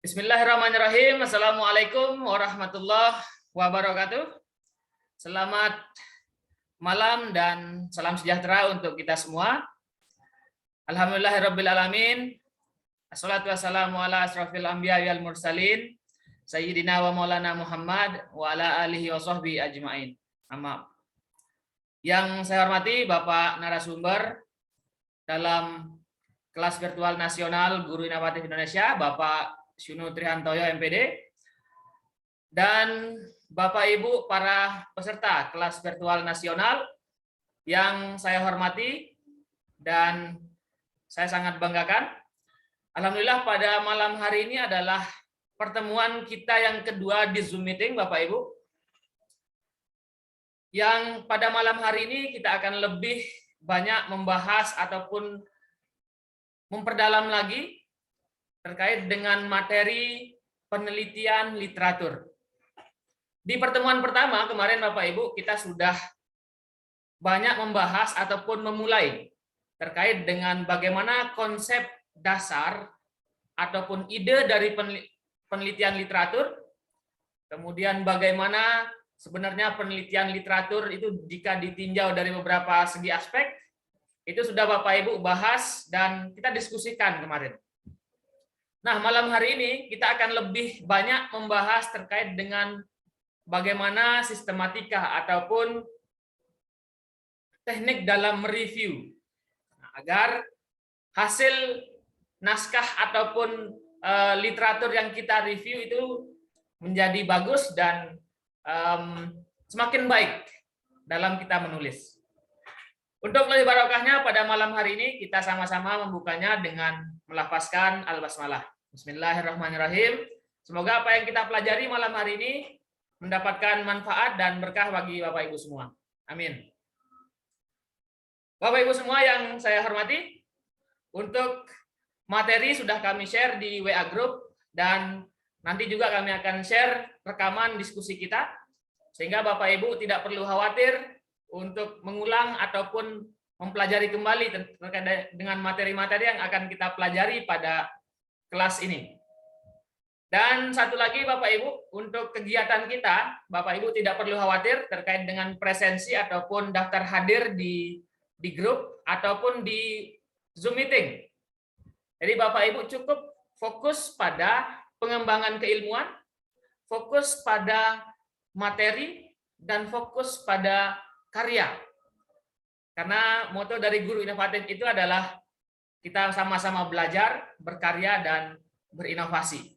Bismillahirrahmanirrahim. Assalamualaikum warahmatullahi wabarakatuh. Selamat malam dan salam sejahtera untuk kita semua. Alhamdulillahirabbil alamin. Assalatu wassalamu ala asrofil anbiya wal mursalin sayyidina wa maulana Muhammad wa ala alihi wa sahbihi ajmain. Amma. Yang saya hormati Bapak narasumber dalam kelas virtual nasional Guru Inovatif Indonesia, Bapak Syunu Trihantoyo MPD, dan Bapak Ibu para peserta kelas virtual nasional yang saya hormati dan saya sangat banggakan. Alhamdulillah pada malam hari ini adalah pertemuan kita yang kedua di Zoom meeting, Bapak Ibu. Yang pada malam hari ini kita akan lebih banyak membahas ataupun memperdalam lagi terkait dengan materi penelitian literatur. Di pertemuan pertama kemarin Bapak Ibu kita sudah banyak membahas ataupun memulai terkait dengan bagaimana konsep dasar ataupun ide dari penelitian literatur, kemudian bagaimana sebenarnya penelitian literatur itu jika ditinjau dari beberapa segi aspek, itu sudah Bapak Ibu bahas dan kita diskusikan kemarin. Nah, malam hari ini kita akan lebih banyak membahas terkait dengan bagaimana sistematika ataupun teknik dalam mereview agar hasil naskah ataupun literatur yang kita review itu menjadi bagus dan semakin baik dalam kita menulis. Untuk lebih barokahnya pada malam hari ini kita sama-sama membukanya dengan melafazkan al-basmalah. Bismillahirrahmanirrahim. Semoga apa yang kita pelajari malam hari ini mendapatkan manfaat dan berkah bagi Bapak Ibu semua. Amin. Bapak Ibu semua yang saya hormati, untuk materi sudah kami share di WA Group dan nanti juga kami akan share rekaman diskusi kita sehingga Bapak Ibu tidak perlu khawatir untuk mengulang ataupun mempelajari kembali terkait dengan materi-materi yang akan kita pelajari pada kelas ini. Dan satu lagi Bapak Ibu, untuk kegiatan kita, Bapak Ibu tidak perlu khawatir terkait dengan presensi ataupun daftar hadir di grup ataupun di Zoom meeting. Jadi Bapak Ibu cukup fokus pada pengembangan keilmuan, fokus pada materi, dan fokus pada karya. Karena moto dari Guru Inovatif itu adalah kita sama-sama belajar, berkarya, dan berinovasi.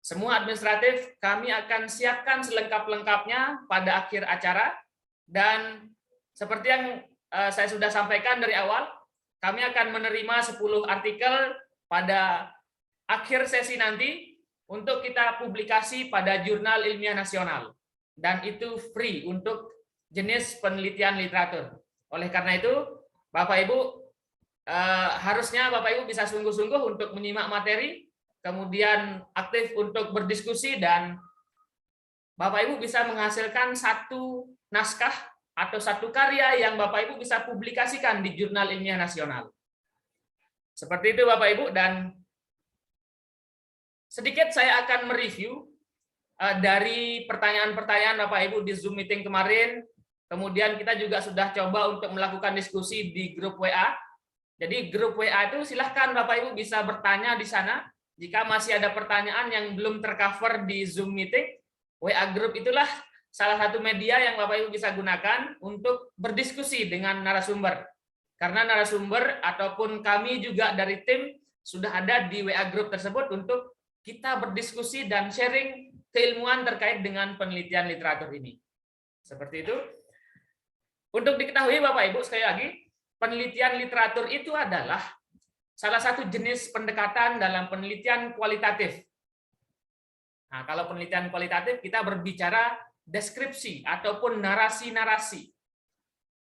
Semua administratif kami akan siapkan selengkap-lengkapnya pada akhir acara. Dan seperti yang saya sudah sampaikan dari awal, kami akan menerima 10 artikel pada akhir sesi nanti untuk kita publikasi pada Jurnal Ilmiah Nasional. Dan itu free untuk jenis penelitian literatur. Oleh karena itu, Bapak Ibu, harusnya Bapak Ibu bisa sungguh-sungguh untuk menyimak materi, kemudian aktif untuk berdiskusi, dan Bapak Ibu bisa menghasilkan satu naskah atau satu karya yang Bapak Ibu bisa publikasikan di Jurnal Ilmiah Nasional. Seperti itu Bapak Ibu, dan sedikit saya akan mereview dari pertanyaan-pertanyaan Bapak Ibu di Zoom meeting kemarin. Kemudian kita juga sudah coba untuk melakukan diskusi di grup WA. Jadi grup WA itu silahkan Bapak Ibu bisa bertanya di sana. Jika masih ada pertanyaan yang belum tercover di Zoom meeting, WA group itulah salah satu media yang Bapak Ibu bisa gunakan untuk berdiskusi dengan narasumber. Karena narasumber ataupun kami juga dari tim sudah ada di WA group tersebut untuk kita berdiskusi dan sharing keilmuan terkait dengan penelitian literatur ini. Seperti itu. Untuk diketahui Bapak Ibu, sekali lagi, penelitian literatur itu adalah salah satu jenis pendekatan dalam penelitian kualitatif. Nah, kalau penelitian kualitatif kita berbicara deskripsi ataupun narasi-narasi.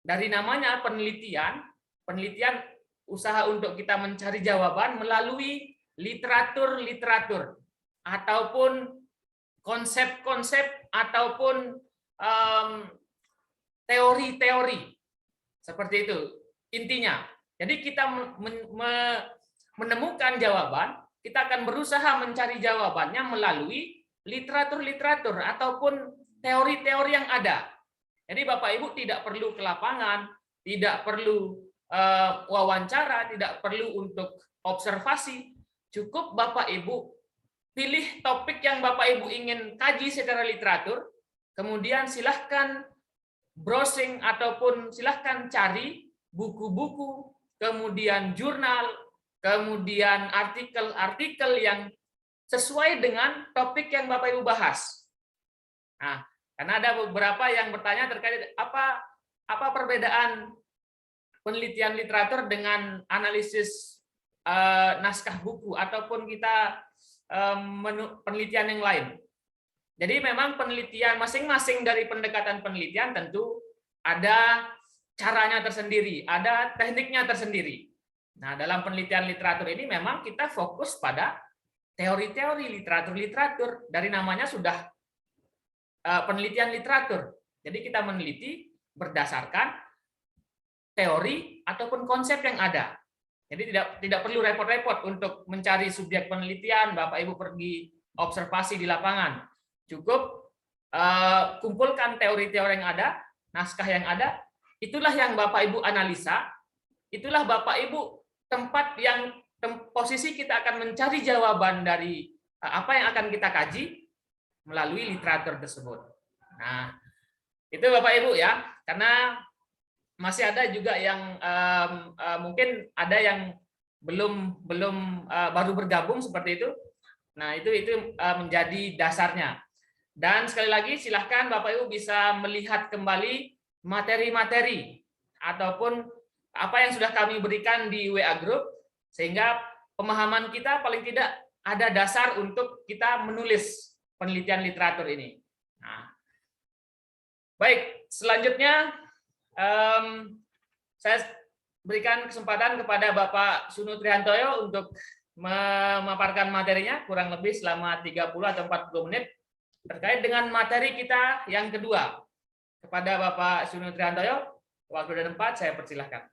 Dari namanya penelitian usaha untuk kita mencari jawaban melalui literatur-literatur ataupun konsep-konsep ataupun teori-teori. Seperti itu intinya. Jadi kita menemukan jawaban kita akan berusaha mencari jawabannya melalui literatur-literatur ataupun teori-teori yang ada. Jadi Bapak Ibu tidak perlu ke lapangan, tidak perlu wawancara, tidak perlu untuk observasi. Cukup Bapak Ibu pilih topik yang Bapak Ibu ingin kaji secara literatur, kemudian silahkan browsing ataupun silahkan cari buku-buku, kemudian jurnal, kemudian artikel-artikel yang sesuai dengan topik yang Bapak Ibu bahas. Nah, karena ada beberapa yang bertanya terkait apa perbedaan penelitian literatur dengan analisis naskah buku ataupun kita penelitian yang lain. Jadi memang penelitian masing-masing dari pendekatan penelitian tentu ada caranya tersendiri, ada tekniknya tersendiri. Nah, dalam penelitian literatur ini memang kita fokus pada teori-teori literatur. Dari namanya sudah penelitian literatur. Jadi kita meneliti berdasarkan teori ataupun konsep yang ada. Jadi tidak perlu repot-repot untuk mencari subjek penelitian, Bapak Ibu pergi observasi di lapangan. Cukup kumpulkan teori-teori yang ada, naskah yang ada, itulah yang Bapak Ibu analisa, itulah Bapak Ibu posisi kita akan mencari jawaban dari apa yang akan kita kaji melalui literatur tersebut. Nah, itu Bapak Ibu ya, karena masih ada juga yang mungkin ada yang belum baru bergabung seperti itu. Nah, itu menjadi dasarnya. Dan sekali lagi silahkan Bapak Ibu bisa melihat kembali materi-materi ataupun apa yang sudah kami berikan di WA Group, sehingga pemahaman kita paling tidak ada dasar untuk kita menulis penelitian literatur ini. Nah, baik, selanjutnya saya berikan kesempatan kepada Bapak Sunu Trihantoyo untuk memaparkan materinya kurang lebih selama 30 atau 40 menit terkait dengan materi kita yang kedua. Kepada Bapak Sunu Trihantoyo, waktu dan tempat saya persilahkan.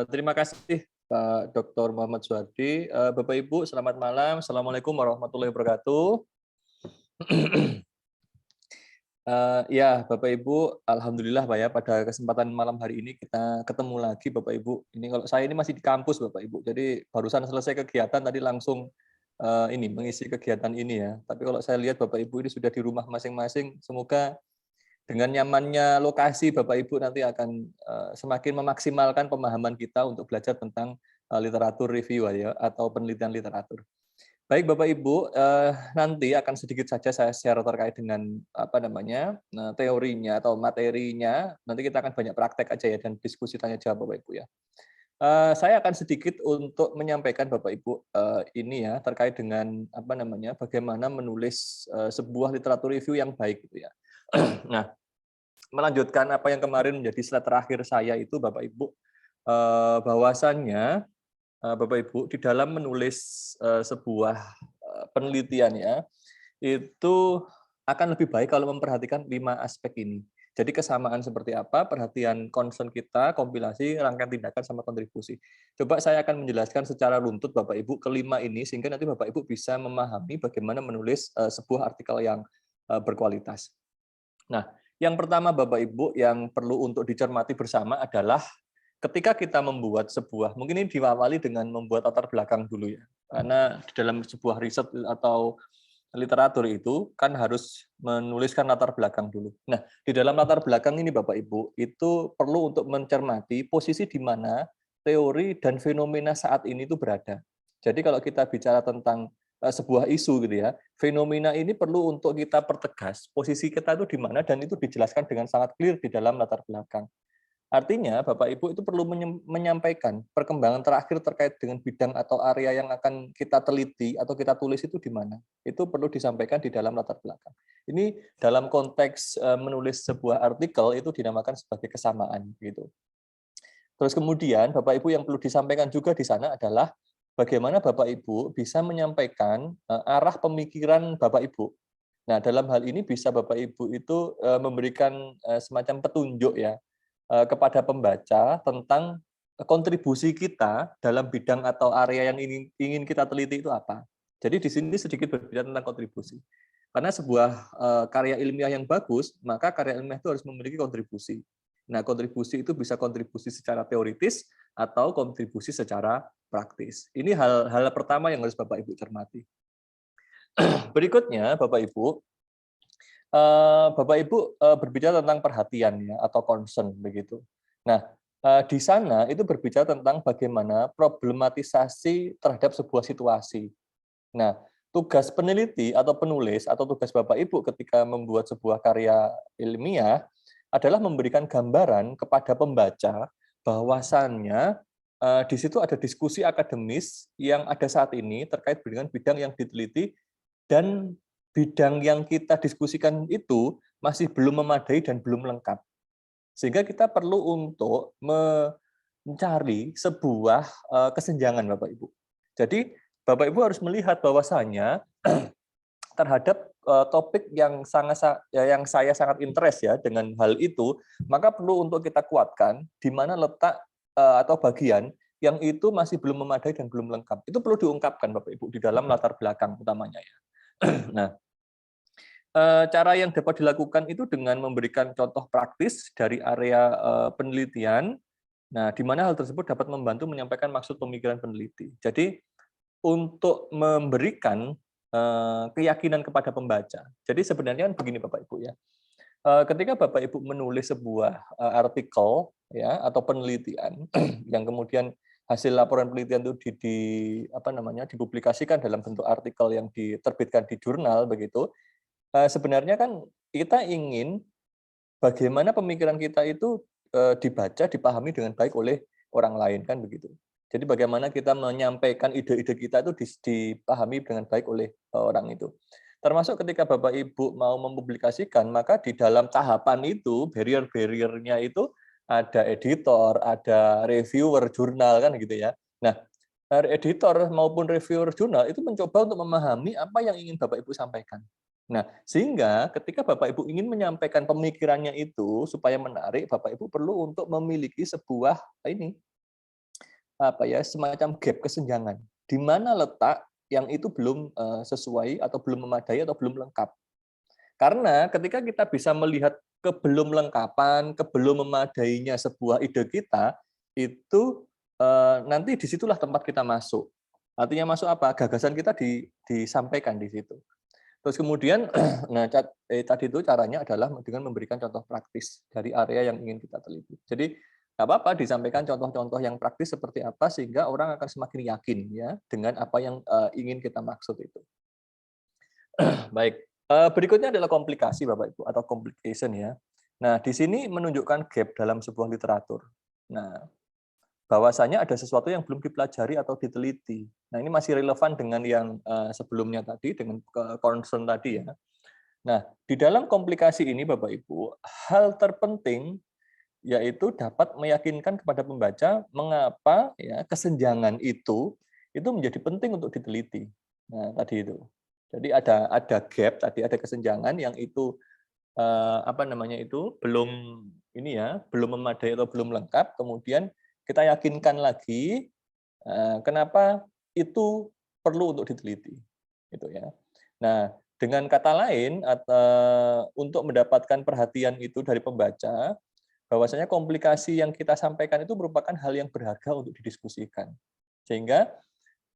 Terima kasih Pak Dr. Muhammad Suhardi. Bapak Ibu, selamat malam. Assalamualaikum warahmatullahi wabarakatuh. Ya, Bapak Ibu, alhamdulillah Pak ya, pada kesempatan malam hari ini kita ketemu lagi Bapak Ibu. Ini kalau saya ini masih di kampus Bapak Ibu. Jadi barusan selesai kegiatan tadi langsung mengisi kegiatan ini ya. Tapi kalau saya lihat Bapak Ibu ini sudah di rumah masing-masing, semoga dengan nyamannya lokasi Bapak Ibu nanti akan semakin memaksimalkan pemahaman kita untuk belajar tentang literatur review ya, atau penelitian literatur. Baik Bapak Ibu, nanti akan sedikit saja saya share terkait dengan teorinya atau materinya. Nanti kita akan banyak praktek aja ya dan diskusi tanya jawab Bapak Ibu ya. Saya akan sedikit untuk menyampaikan Bapak Ibu ini ya terkait dengan bagaimana menulis sebuah literatur review yang baik gitu ya. Nah, melanjutkan apa yang kemarin menjadi slide terakhir saya itu Bapak Ibu, bahwasannya Bapak Ibu di dalam menulis sebuah penelitian ya itu akan lebih baik kalau memperhatikan 5 aspek ini. Jadi kesamaan seperti apa, perhatian concern kita, kompilasi, rangkaian tindakan sama kontribusi. Coba saya akan menjelaskan secara runtut Bapak Ibu kelima ini sehingga nanti Bapak Ibu bisa memahami bagaimana menulis sebuah artikel yang berkualitas. Nah, yang pertama Bapak Ibu yang perlu untuk dicermati bersama adalah ketika kita membuat sebuah, mungkin ini diawali dengan membuat latar belakang dulu ya. Karena di dalam sebuah riset atau literatur itu kan harus menuliskan latar belakang dulu. Nah, di dalam latar belakang ini Bapak Ibu, itu perlu untuk mencermati posisi di mana teori dan fenomena saat ini itu berada. Jadi kalau kita bicara tentang sebuah isu gitu ya, fenomena ini perlu untuk kita pertegas posisi kita itu di mana dan itu dijelaskan dengan sangat clear di dalam latar belakang. Artinya, Bapak Ibu itu perlu menyampaikan perkembangan terakhir terkait dengan bidang atau area yang akan kita teliti atau kita tulis itu di mana. Itu perlu disampaikan di dalam latar belakang. Ini dalam konteks menulis sebuah artikel itu dinamakan sebagai kesamaan gitu. Terus kemudian Bapak Ibu yang perlu disampaikan juga di sana adalah bagaimana Bapak Ibu bisa menyampaikan arah pemikiran Bapak Ibu. Nah, dalam hal ini bisa Bapak Ibu itu memberikan semacam petunjuk ya kepada pembaca tentang kontribusi kita dalam bidang atau area yang ingin kita teliti itu apa. Jadi di sini sedikit berbicara tentang kontribusi. Karena sebuah karya ilmiah yang bagus, maka karya ilmiah itu harus memiliki kontribusi. Nah, kontribusi itu bisa kontribusi secara teoritis atau kontribusi secara praktis. Ini hal pertama yang harus Bapak Ibu cermati. Berikutnya, Bapak Ibu berbicara tentang perhatian ya atau concern begitu. Nah, di sana itu berbicara tentang bagaimana problematisasi terhadap sebuah situasi. Nah, tugas peneliti atau penulis atau tugas Bapak Ibu ketika membuat sebuah karya ilmiah adalah memberikan gambaran kepada pembaca bahwasannya di situ ada diskusi akademis yang ada saat ini terkait dengan bidang yang diteliti dan bidang yang kita diskusikan itu masih belum memadai dan belum lengkap. Sehingga kita perlu untuk mencari sebuah kesenjangan, Bapak Ibu. Jadi, Bapak Ibu harus melihat bahwasannya terhadap topik yang saya sangat interest ya dengan hal itu, maka perlu untuk kita kuatkan di mana letak atau bagian yang itu masih belum memadai dan belum lengkap. Itu perlu diungkapkan, Bapak Ibu, di dalam latar belakang utamanya ya. Nah, cara yang dapat dilakukan itu dengan memberikan contoh praktis dari area penelitian, nah, di mana hal tersebut dapat membantu menyampaikan maksud pemikiran peneliti. Jadi, untuk memberikan keyakinan kepada pembaca. Jadi sebenarnya kan begini Bapak Ibu ya, ketika Bapak Ibu menulis sebuah artikel ya atau penelitian yang kemudian hasil laporan penelitian itu dipublikasikan dalam bentuk artikel yang diterbitkan di jurnal begitu, sebenarnya kan kita ingin bagaimana pemikiran kita itu dibaca, dipahami dengan baik oleh orang lain kan begitu. Jadi bagaimana kita menyampaikan ide-ide kita itu dipahami dengan baik oleh orang itu. Termasuk ketika Bapak Ibu mau mempublikasikan, maka di dalam tahapan itu barrier-barriernya itu ada editor, ada reviewer jurnal kan gitu ya. Nah, editor maupun reviewer jurnal itu mencoba untuk memahami apa yang ingin Bapak Ibu sampaikan. Nah, sehingga ketika Bapak Ibu ingin menyampaikan pemikirannya itu supaya menarik, Bapak Ibu perlu untuk memiliki sebuah semacam gap kesenjangan. Di mana letak yang itu belum sesuai atau belum memadai atau belum lengkap. Karena ketika kita bisa melihat kebelum lengkapan, kebelum memadainya sebuah ide kita, itu nanti disitulah tempat kita masuk. Artinya masuk apa? Gagasan kita disampaikan di situ. Terus kemudian, tadi itu caranya adalah dengan memberikan contoh praktis dari area yang ingin kita teliti. Jadi nggak apa-apa disampaikan contoh-contoh yang praktis seperti apa sehingga orang akan semakin yakin ya dengan apa yang ingin kita maksud itu. Baik, berikutnya adalah komplikasi Bapak Ibu atau complication ya. Nah, di sini menunjukkan gap dalam sebuah literatur. Nah, bahwasanya ada sesuatu yang belum dipelajari atau diteliti. Nah, ini masih relevan dengan yang sebelumnya tadi, dengan concern tadi ya. Nah, di dalam komplikasi ini Bapak Ibu, hal terpenting yaitu dapat meyakinkan kepada pembaca mengapa ya kesenjangan itu menjadi penting untuk diteliti. Nah, tadi itu. Jadi ada gap, tadi ada kesenjangan yang itu belum memadai atau belum lengkap, kemudian kita yakinkan lagi kenapa itu perlu untuk diteliti, gitu ya. Nah, dengan kata lain, untuk mendapatkan perhatian itu dari pembaca, bahwasanya komplikasi yang kita sampaikan itu merupakan hal yang berharga untuk didiskusikan. Sehingga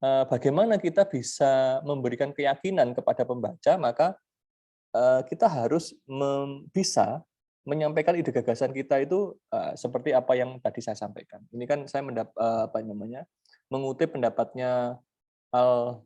bagaimana kita bisa memberikan keyakinan kepada pembaca, maka kita harus bisa menyampaikan ide gagasan kita itu seperti apa yang tadi saya sampaikan. Ini kan saya mengutip pendapatnya Al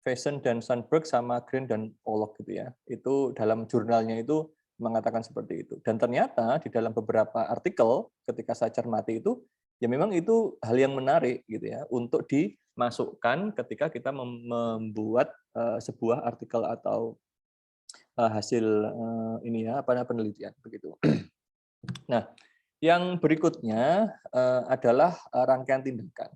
Fashion dan Sandberg sama Green dan Pollock gitu ya. Itu dalam jurnalnya itu mengatakan seperti itu. Dan ternyata di dalam beberapa artikel ketika saya cermati itu ya memang itu hal yang menarik gitu ya untuk dimasukkan ketika kita membuat sebuah artikel atau hasil penelitian begitu. Nah, yang berikutnya adalah rangkaian tindakan.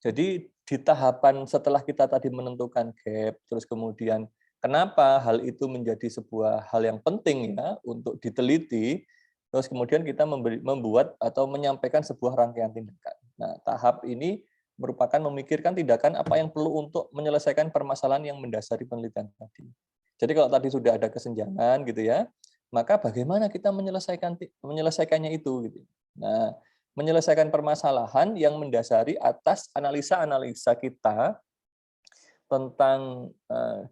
Jadi di tahapan setelah kita tadi menentukan gap, terus kemudian kenapa hal itu menjadi sebuah hal yang penting ya untuk diteliti, terus kemudian kita membuat atau menyampaikan sebuah rangkaian tindakan. Nah, tahap ini merupakan memikirkan tindakan apa yang perlu untuk menyelesaikan permasalahan yang mendasari penelitian tadi. Jadi kalau tadi sudah ada kesenjangan gitu ya, maka bagaimana kita menyelesaikannya itu gitu. Nah, menyelesaikan permasalahan yang mendasari atas analisa-analisa kita tentang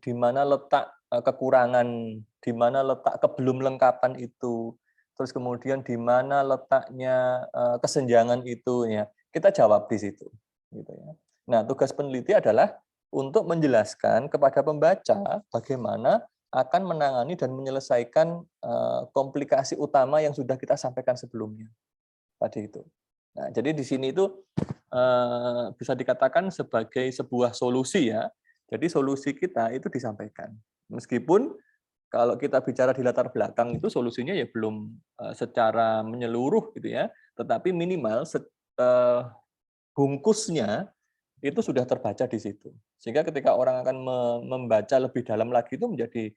di mana letak kekurangan, di mana letak kebelum lengkapan itu, terus kemudian di mana letaknya kesenjangan itu ya. Kita jawab di situ gitu ya. Nah, tugas peneliti adalah untuk menjelaskan kepada pembaca bagaimana akan menangani dan menyelesaikan komplikasi utama yang sudah kita sampaikan sebelumnya tadi itu. Nah, jadi di sini itu bisa dikatakan sebagai sebuah solusi ya. Jadi solusi kita itu disampaikan. Meskipun kalau kita bicara di latar belakang itu solusinya ya belum secara menyeluruh gitu ya, tetapi minimal bungkusnya itu sudah terbaca di situ. Sehingga ketika orang akan membaca lebih dalam lagi itu menjadi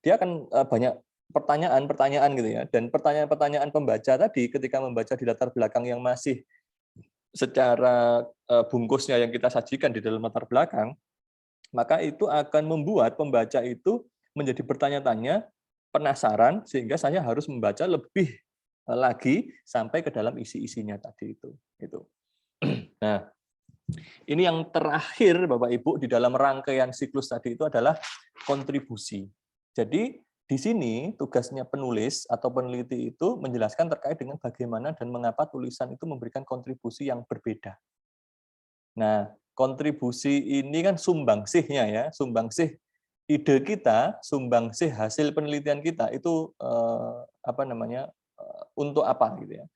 dia akan banyak pertanyaan-pertanyaan gitu ya. Dan pertanyaan-pertanyaan pembaca tadi ketika membaca di latar belakang yang masih secara bungkusnya yang kita sajikan di dalam latar belakang, maka itu akan membuat pembaca itu menjadi bertanya-tanya, penasaran, sehingga saya harus membaca lebih lagi sampai ke dalam isi-isinya tadi itu. Gitu. Nah, ini yang terakhir Bapak Ibu di dalam rangkaian siklus tadi itu adalah kontribusi. Jadi di sini tugasnya penulis atau peneliti itu menjelaskan terkait dengan bagaimana dan mengapa tulisan itu memberikan kontribusi yang berbeda. Nah, kontribusi ini kan sumbangsihnya ya, sumbangsih ide kita, sumbangsih hasil penelitian kita itu untuk apa gitu ya.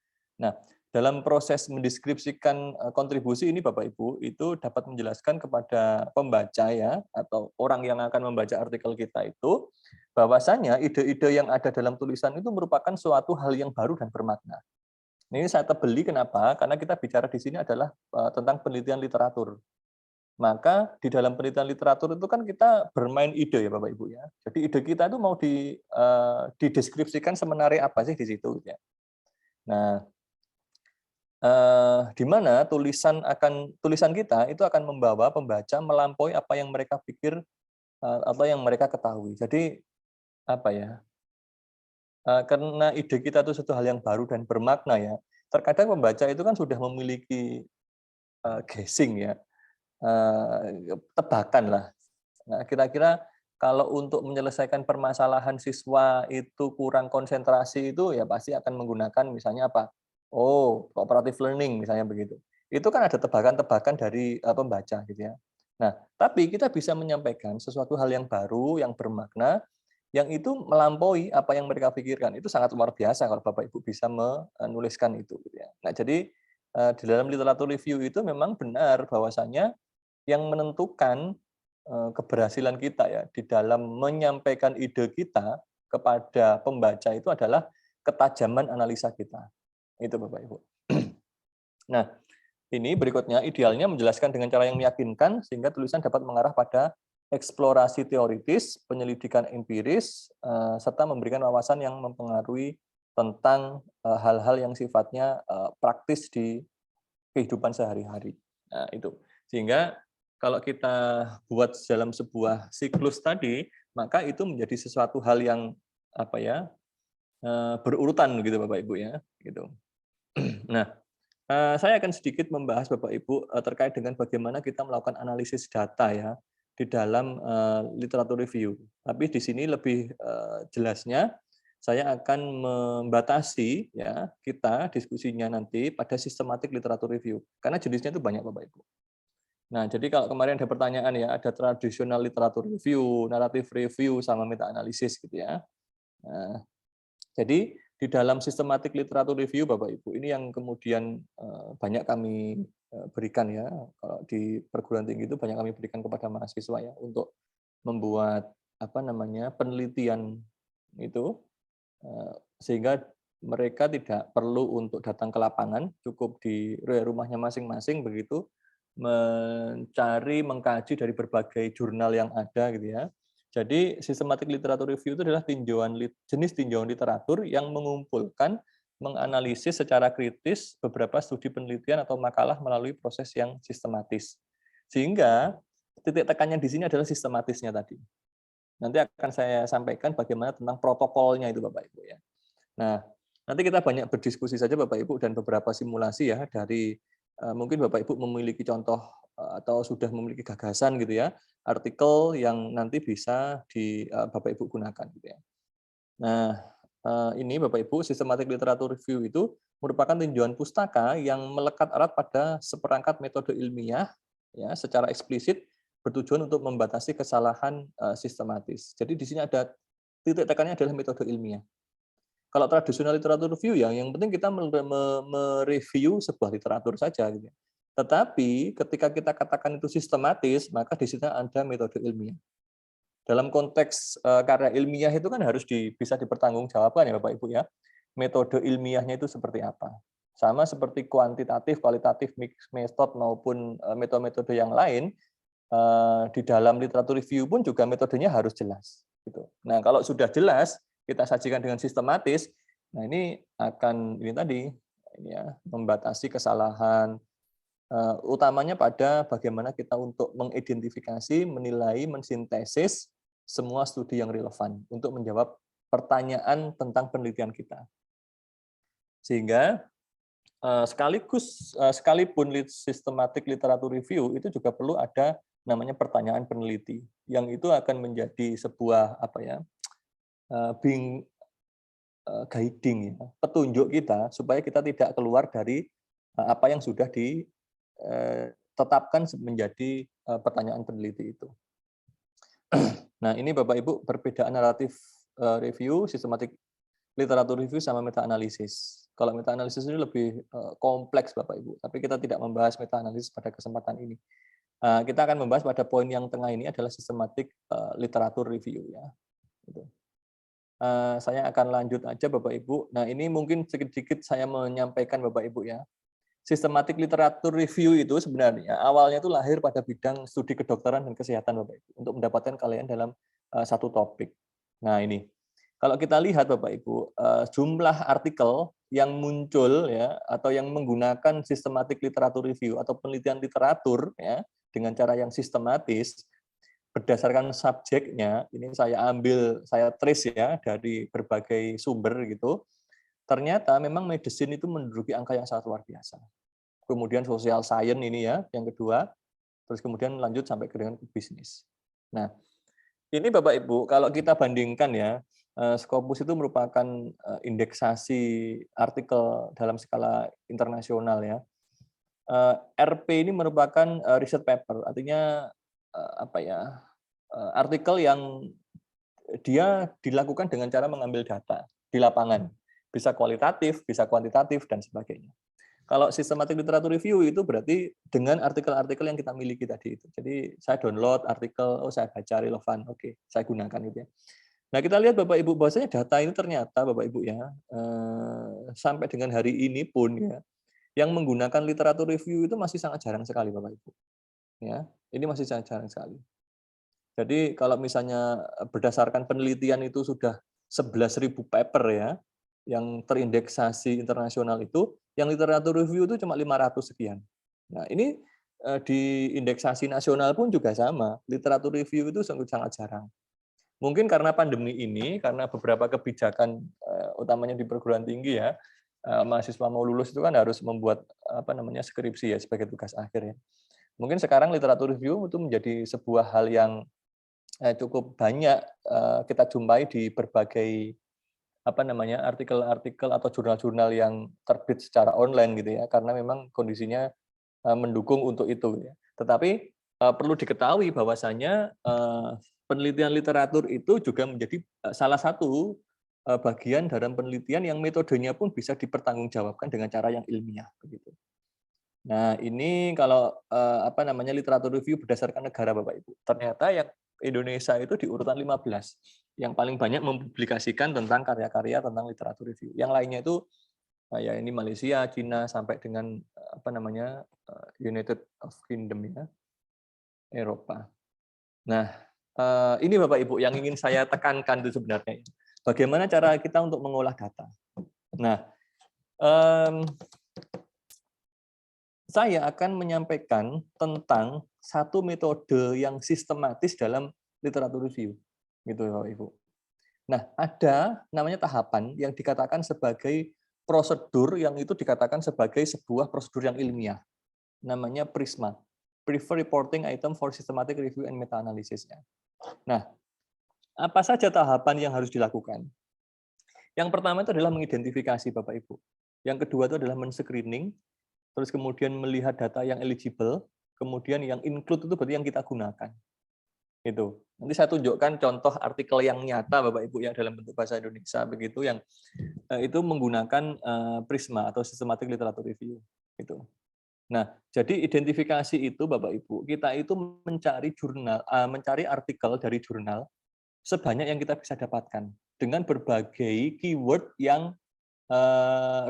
Nah, dalam proses mendeskripsikan kontribusi ini Bapak Ibu itu dapat menjelaskan kepada pembaca ya atau orang yang akan membaca artikel kita itu bahwasanya ide-ide yang ada dalam tulisan itu merupakan suatu hal yang baru dan bermakna. Ini saya tebeli kenapa? Karena kita bicara di sini adalah tentang penelitian literatur. Maka di dalam penelitian literatur itu kan kita bermain ide ya Bapak Ibu ya. Jadi ide kita itu mau dideskripsikan semenarik apa sih di situ ya. Nah, di mana tulisan kita itu akan membawa pembaca melampaui apa yang mereka pikir atau yang mereka ketahui. Jadi apa ya? Karena ide kita itu suatu hal yang baru dan bermakna ya. Terkadang pembaca itu kan sudah memiliki guessing ya, tebakan lah. Nah, kira-kira kalau untuk menyelesaikan permasalahan siswa itu kurang konsentrasi itu ya pasti akan menggunakan misalnya apa? Oh, cooperative learning misalnya begitu. Itu kan ada tebakan-tebakan dari pembaca gitu ya. Nah, tapi kita bisa menyampaikan sesuatu hal yang baru, yang bermakna, yang itu melampaui apa yang mereka pikirkan. Itu sangat luar biasa kalau Bapak Ibu bisa menuliskan itu gitu ya. Nah, jadi di dalam literatur review itu memang benar bahwasanya yang menentukan keberhasilan kita ya di dalam menyampaikan ide kita kepada pembaca itu adalah ketajaman analisa kita. Itu Bapak Ibu. Nah, ini berikutnya idealnya menjelaskan dengan cara yang meyakinkan sehingga tulisan dapat mengarah pada eksplorasi teoritis, penyelidikan empiris, serta memberikan wawasan yang mempengaruhi tentang hal-hal yang sifatnya praktis di kehidupan sehari-hari. Nah, itu. Sehingga kalau kita buat dalam sebuah siklus tadi, maka itu menjadi sesuatu hal yang berurutan gitu Bapak Ibu ya, gitu. Nah, saya akan sedikit membahas Bapak Ibu terkait dengan bagaimana kita melakukan analisis data ya di dalam literatur review. Tapi di sini lebih jelasnya saya akan membatasi ya kita diskusinya nanti pada sistematik literatur review karena jenisnya itu banyak Bapak Ibu. Nah, jadi kalau kemarin ada pertanyaan ya, ada tradisional literatur review, naratif review sama meta analisis gitu ya. Nah, jadi di dalam sistematik literatur review Bapak Ibu ini yang kemudian banyak kami berikan ya kalau di perguruan tinggi itu banyak kami berikan kepada mahasiswa ya untuk membuat penelitian itu sehingga mereka tidak perlu untuk datang ke lapangan, cukup di rumahnya masing-masing begitu mencari, mengkaji dari berbagai jurnal yang ada gitu ya. Jadi sistematik literatur review itu adalah jenis tinjauan literatur yang mengumpulkan menganalisis secara kritis beberapa studi penelitian atau makalah melalui proses yang sistematis. Sehingga titik tekannya di sini adalah sistematisnya tadi. Nanti akan saya sampaikan bagaimana tentang protokolnya itu Bapak Ibu ya. Nah, nanti kita banyak berdiskusi saja Bapak Ibu dan beberapa simulasi ya dari mungkin Bapak Ibu memiliki contoh atau sudah memiliki gagasan gitu ya, artikel yang nanti bisa di Bapak Ibu gunakan gitu ya. Nah, ini Bapak Ibu sistematik literatur review itu merupakan tinjauan pustaka yang melekat erat pada seperangkat metode ilmiah ya secara eksplisit bertujuan untuk membatasi kesalahan sistematis. Jadi di sini ada titik tekannya adalah metode ilmiah. Kalau tradisional literatur review ya, yang penting kita mereview sebuah literatur saja. Gitu. Tetapi ketika kita katakan itu sistematis, maka di situ ada metode ilmiah. Dalam konteks karya ilmiah itu kan harus bisa dipertanggungjawabkan ya Bapak Ibu ya. Metode ilmiahnya itu seperti apa? Sama seperti kuantitatif, kualitatif, mixed method maupun metode-metode yang lain, di dalam literatur review pun juga metodenya harus jelas. Gitu. Nah, kalau sudah jelas, kita sajikan dengan sistematis, nah ini akan ini tadi ya, membatasi kesalahan, utamanya pada bagaimana kita untuk mengidentifikasi, menilai, mensintesis semua studi yang relevan untuk menjawab pertanyaan tentang penelitian kita. Sehingga sekalipun sistematik literatur review itu juga perlu ada namanya pertanyaan peneliti yang itu akan menjadi sebuah guiding ya, petunjuk kita supaya kita tidak keluar dari apa yang sudah ditetapkan menjadi pertanyaan peneliti itu. Nah, ini Bapak Ibu perbedaan naratif review, sistematik literatur review sama meta analisis. Kalau meta analisis ini lebih kompleks Bapak Ibu, tapi kita tidak membahas meta analisis pada kesempatan ini. Kita akan membahas pada poin yang tengah ini adalah sistematik literatur review ya. Gitu. Saya akan lanjut aja Bapak Ibu. Nah, ini mungkin sedikit saya menyampaikan Bapak Ibu ya. Sistematik literatur review itu sebenarnya awalnya itu lahir pada bidang studi kedokteran dan kesehatan Bapak Ibu untuk mendapatkan kalian dalam satu topik. Nah, ini. Kalau kita lihat Bapak Ibu, jumlah artikel yang muncul ya atau yang menggunakan sistematik literatur review atau penelitian literatur ya dengan cara yang sistematis berdasarkan subjeknya, ini saya trace ya dari berbagai sumber gitu. Ternyata memang medicine itu menduduki angka yang sangat luar biasa. Kemudian social science ini ya yang kedua, terus kemudian lanjut sampai ke dengan bisnis. Nah, ini Bapak Ibu kalau kita bandingkan ya, Scopus itu merupakan indeksasi artikel dalam skala internasional ya. RP ini merupakan research paper, artinya artikel yang dia dilakukan dengan cara mengambil data di lapangan, bisa kualitatif, bisa kuantitatif dan sebagainya. Kalau sistematik literatur review itu berarti dengan artikel-artikel yang kita miliki tadi itu. Jadi saya download artikel, saya baca relevan, oke, saya gunakan gitu ya. Nah, kita lihat Bapak Ibu bahwasanya data ini ternyata Bapak Ibu ya sampai dengan hari ini pun ya yang menggunakan literatur review itu masih sangat jarang sekali Bapak Ibu. Ya, ini masih sangat jarang sekali. Jadi kalau misalnya berdasarkan penelitian itu sudah 11.000 paper ya yang terindeksasi internasional itu, yang literatur review itu cuma 500 sekian. Nah, ini di indeksasi nasional pun juga sama, literatur review itu sangat jarang. Mungkin karena pandemi ini, karena beberapa kebijakan utamanya di perguruan tinggi ya, mahasiswa mau lulus itu kan harus membuat skripsi ya sebagai tugas akhir ya. Mungkin sekarang literatur review itu menjadi sebuah hal yang cukup banyak kita jumpai di berbagai artikel-artikel atau jurnal-jurnal yang terbit secara online gitu ya, karena memang kondisinya mendukung untuk itu ya. Tetapi perlu diketahui bahwasanya penelitian literatur itu juga menjadi salah satu bagian dalam penelitian yang metodenya pun bisa dipertanggungjawabkan dengan cara yang ilmiah begitu. Nah, ini kalau literatur review berdasarkan negara Bapak Ibu. Ternyata yang Indonesia itu di urutan 15 yang paling banyak mempublikasikan tentang karya-karya tentang literatur review. Yang lainnya itu ya ini Malaysia, Cina sampai dengan United Kingdom ya, Eropa. Nah, ini Bapak Ibu yang ingin saya tekankan itu sebenarnya. Bagaimana cara kita untuk mengolah data. Nah, Saya akan menyampaikan tentang satu metode yang sistematis dalam literatur review, gitu Bapak Ibu. Nah, ada namanya tahapan yang dikatakan sebagai prosedur yang itu dikatakan sebagai sebuah prosedur yang ilmiah. Namanya PRISMA, Prefer Reporting Item for Systematic Review and Meta-Analysis. Nah, apa saja tahapan yang harus dilakukan? Yang pertama itu adalah mengidentifikasi Bapak Ibu. Yang kedua itu adalah men-screening, terus kemudian melihat data yang eligible, kemudian yang include itu berarti yang kita gunakan. Itu. Nanti saya tunjukkan contoh artikel yang nyata Bapak Ibu ya dalam bentuk bahasa Indonesia begitu yang itu menggunakan PRISMA atau Systematic Literature Review. Itu. Nah, jadi identifikasi itu Bapak Ibu, kita itu mencari jurnal, mencari artikel dari jurnal sebanyak yang kita bisa dapatkan dengan berbagai keyword yang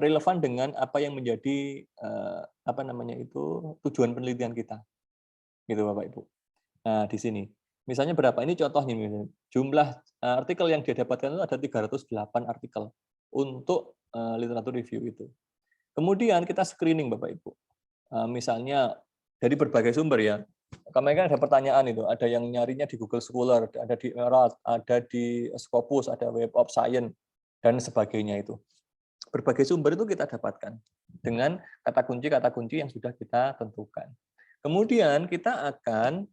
relevan dengan apa yang menjadi apa namanya itu tujuan penelitian kita, gitu Bapak Ibu. Nah di sini, misalnya berapa ini contohnya, misalnya, jumlah artikel yang dia dapatkan itu ada 308 artikel untuk literatur review itu. Kemudian kita screening Bapak Ibu, misalnya dari berbagai sumber ya. Kemarin kan ada pertanyaan itu, ada yang nyarinya di Google Scholar, ada di Earth, ada di Scopus, ada Web of Science dan sebagainya itu. Berbagai sumber itu kita dapatkan dengan kata kunci yang sudah kita tentukan. Kemudian kita akan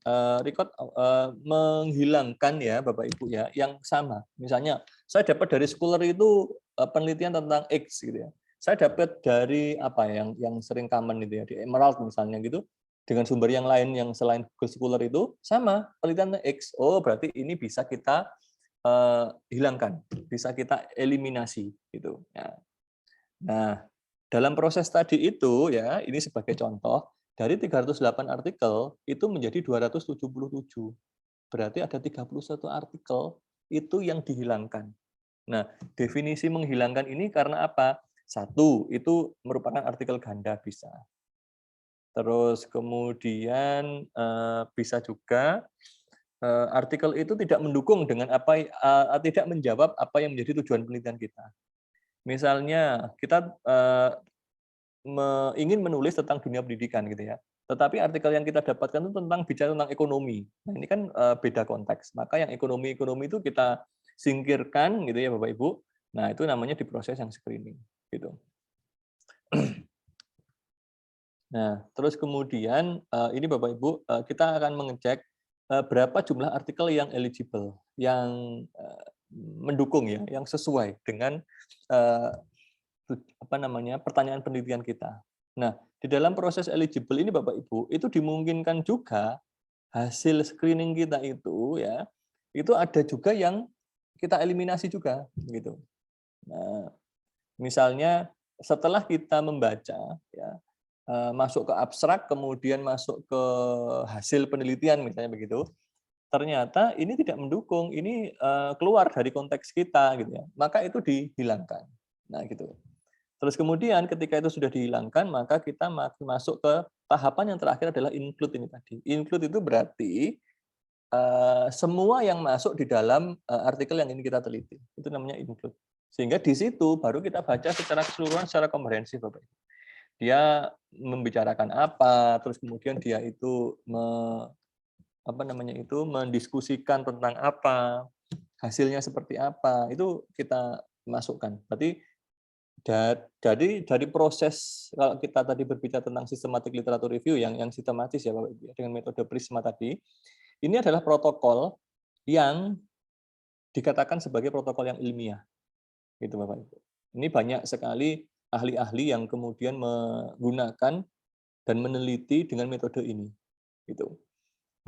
menghilangkan ya Bapak Ibu ya yang sama. Misalnya saya dapat dari Scholar itu penelitian tentang X gitu ya. Saya dapat dari apa yang sering common itu ya di Emerald misalnya gitu dengan sumber yang lain yang selain Google Scholar itu sama penelitian X. Oh berarti ini bisa kita hilangkan, bisa kita eliminasi gitu. Ya. Nah, dalam proses tadi itu ya, ini sebagai contoh, dari 308 artikel itu menjadi 277. Berarti ada 31 artikel itu yang dihilangkan. Nah, definisi menghilangkan ini karena apa? Satu, itu merupakan artikel ganda bisa. Terus kemudian bisa juga artikel itu tidak mendukung dengan apa, tidak menjawab apa yang menjadi tujuan penelitian kita. Misalnya kita ingin menulis tentang dunia pendidikan gitu ya. Tetapi artikel yang kita dapatkan itu tentang bicara tentang ekonomi. Nah, ini kan beda konteks. Maka yang ekonomi itu kita singkirkan gitu ya Bapak Ibu. Nah, itu namanya diproses yang screening gitu. Nah, terus kemudian ini Bapak Ibu kita akan mengecek berapa jumlah artikel yang eligible, yang mendukung ya, yang sesuai dengan apa namanya pertanyaan penelitian kita. Nah, di dalam proses eligible ini Bapak Ibu, itu dimungkinkan juga hasil screening kita itu ya, itu ada juga yang kita eliminasi juga gitu. Nah, misalnya setelah kita membaca ya, masuk ke abstrak kemudian masuk ke hasil penelitian misalnya begitu, ternyata ini tidak mendukung, ini keluar dari konteks kita gitu ya. Maka itu dihilangkan. Nah, gitu. Terus kemudian ketika itu sudah dihilangkan, maka kita masuk ke tahapan yang terakhir adalah include ini tadi. Include itu berarti semua yang masuk di dalam artikel yang ini kita teliti. Itu namanya include. Sehingga di situ baru kita baca secara keseluruhan, secara komprehensif, Bapak. Dia membicarakan apa, terus kemudian dia itu mendiskusikan tentang apa, hasilnya seperti apa, itu kita masukkan. Berarti dari proses kalau kita tadi berbicara tentang systematic literature review yang sistematis ya Bapak Ibu dengan metode PRISMA tadi, ini adalah protokol yang dikatakan sebagai protokol yang ilmiah. Gitu Bapak Ibu. Ini banyak sekali ahli-ahli yang kemudian menggunakan dan meneliti dengan metode ini. Gitu.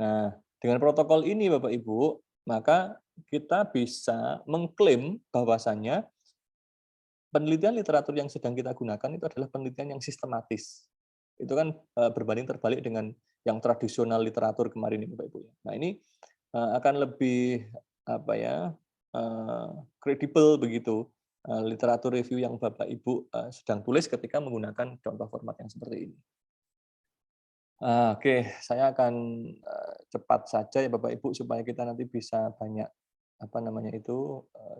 Nah, dengan protokol ini Bapak Ibu, maka kita bisa mengklaim bahwasannya penelitian literatur yang sedang kita gunakan itu adalah penelitian yang sistematis. Itu kan berbanding terbalik dengan yang tradisional literatur kemarin ini, Bapak Ibu. Nah, ini akan lebih kredibel begitu literatur review yang Bapak Ibu sedang tulis ketika menggunakan contoh format yang seperti ini. Oke, saya akan cepat saja ya Bapak Ibu supaya kita nanti bisa banyak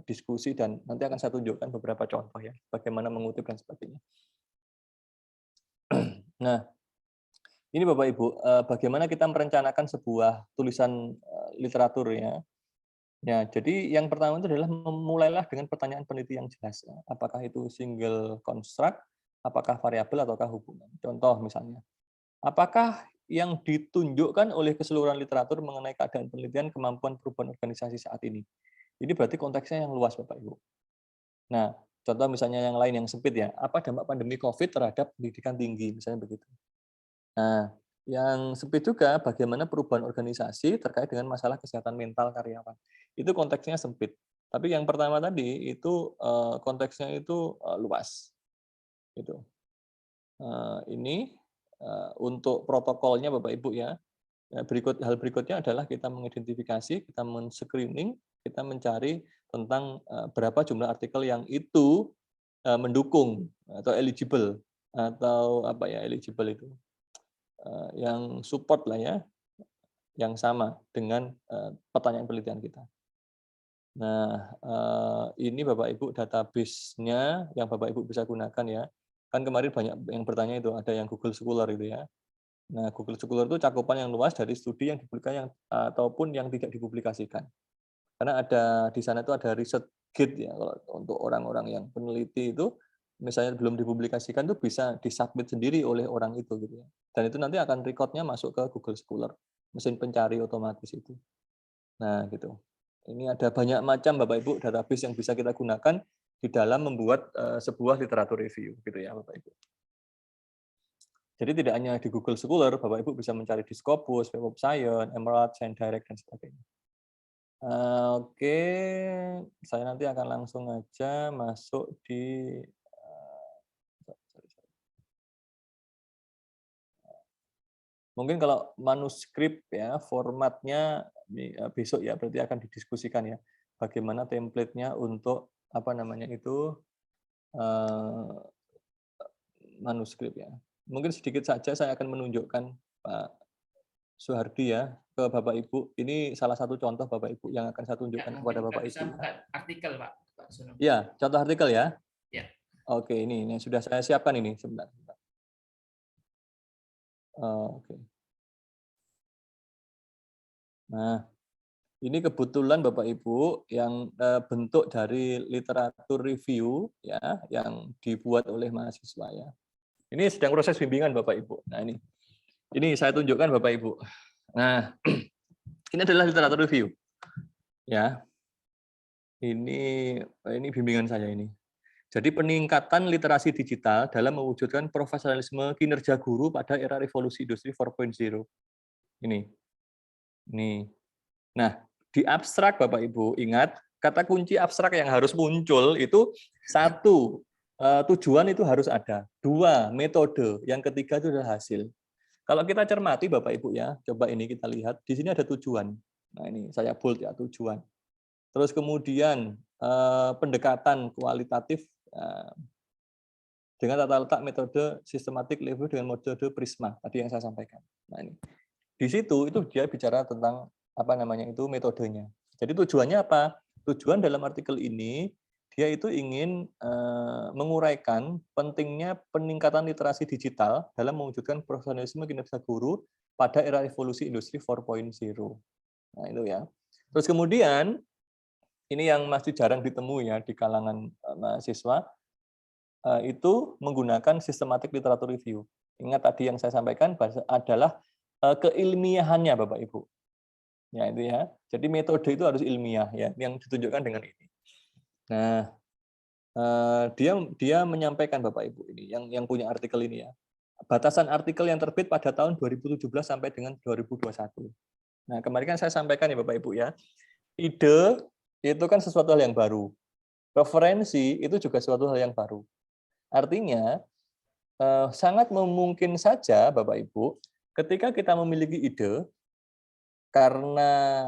diskusi, dan nanti akan saya tunjukkan beberapa contoh ya, bagaimana mengutip dan sebagainya. Nah, ini Bapak Ibu, bagaimana kita merencanakan sebuah tulisan literatur ya. Ya, jadi yang pertama itu adalah memulailah dengan pertanyaan peneliti yang jelas. Ya. Apakah itu single construct, apakah variabel ataukah hubungan. Contoh misalnya, apakah yang ditunjukkan oleh keseluruhan literatur mengenai keadaan penelitian kemampuan perubahan organisasi saat ini? Ini berarti konteksnya yang luas, Bapak Ibu. Nah, contoh misalnya yang lain yang sempit ya, apa dampak pandemi COVID terhadap pendidikan tinggi, misalnya begitu. Nah, yang sempit juga bagaimana perubahan organisasi terkait dengan masalah kesehatan mental karyawan. Itu konteksnya sempit. Tapi yang pertama tadi itu konteksnya itu luas. Gitu. Ini untuk protokolnya Bapak Ibu ya. Hal berikutnya adalah kita mengidentifikasi, kita men-screening, kita mencari tentang berapa jumlah artikel yang itu mendukung atau eligible itu yang support lah ya, yang sama dengan pertanyaan penelitian kita. Nah, ini Bapak Ibu database-nya yang Bapak Ibu bisa gunakan ya. Kan kemarin banyak yang bertanya itu, ada yang Google Scholar itu ya. Nah, Google Scholar itu cakupan yang luas dari studi yang dipublikasikan ataupun yang tidak dipublikasikan. Karena di sana itu ada riset guide ya, kalau untuk orang-orang yang peneliti itu, misalnya belum dipublikasikan itu bisa disubmit sendiri oleh orang itu gitu ya. Dan itu nanti akan record-nya masuk ke Google Scholar, mesin pencari otomatis itu. Nah, gitu. Ini ada banyak macam Bapak Ibu database yang bisa kita gunakan di dalam membuat sebuah literatur review gitu ya Bapak Ibu. Jadi tidak hanya di Google Scholar, Bapak Ibu bisa mencari di Scopus, Web of Science, Emerald, ScienceDirect dan sebagainya. Oke, saya nanti akan langsung aja masuk di mungkin kalau manuskrip ya formatnya besok ya berarti akan didiskusikan ya bagaimana template-nya untuk manuskrip ya. Mungkin sedikit saja saya akan menunjukkan Pak Suhardi ya ke Bapak Ibu. Ini salah satu contoh Bapak Ibu yang akan saya tunjukkan kepada Bapak Ibu. Bisa buka artikel Pak. Ya, contoh artikel ya. Ya. Oke, ini sudah saya siapkan ini sebentar. Oke. Nah, ini kebetulan Bapak Ibu yang bentuk dari literatur review ya yang dibuat oleh mahasiswa ya. Ini sedang proses bimbingan Bapak Ibu. Nah, ini saya tunjukkan Bapak Ibu. Nah, ini adalah literatur review. Ya. Ini bimbingan saya ini. Jadi peningkatan literasi digital dalam mewujudkan profesionalisme kinerja guru pada era revolusi industri 4.0. Ini. Nah, di abstrak Bapak Ibu, ingat kata kunci abstrak yang harus muncul itu 1, tujuan itu harus ada. 2, metode. Yang ketiga itu adalah hasil. Kalau kita cermati Bapak Ibu ya, coba ini kita lihat, di sini ada tujuan. Nah ini saya bold ya, tujuan. Terus kemudian pendekatan kualitatif dengan tata letak metode sistematik review dengan metode Prisma tadi yang saya sampaikan. Nah ini di situ itu dia bicara tentang metodenya. Jadi tujuannya apa? Tujuan dalam artikel ini dia itu ingin menguraikan pentingnya peningkatan literasi digital dalam mewujudkan profesionalisme kinerja guru pada era revolusi industri 4.0. Nah itu ya. Terus kemudian ini yang masih jarang ditemui ya di kalangan mahasiswa, itu menggunakan systematic literature review. Ingat tadi yang saya sampaikan adalah keilmiahannya Bapak Ibu. Ya itu ya. Jadi metode itu harus ilmiah ya, yang ditunjukkan dengan ini. Nah, dia menyampaikan Bapak Ibu ini yang punya artikel ini ya. Batasan artikel yang terbit pada tahun 2017 sampai dengan 2021. Nah, kemarin kan saya sampaikan ya Bapak Ibu ya. Ide itu kan sesuatu hal yang baru. Referensi itu juga sesuatu hal yang baru. Artinya, sangat memungkin saja Bapak Ibu, ketika kita memiliki ide, karena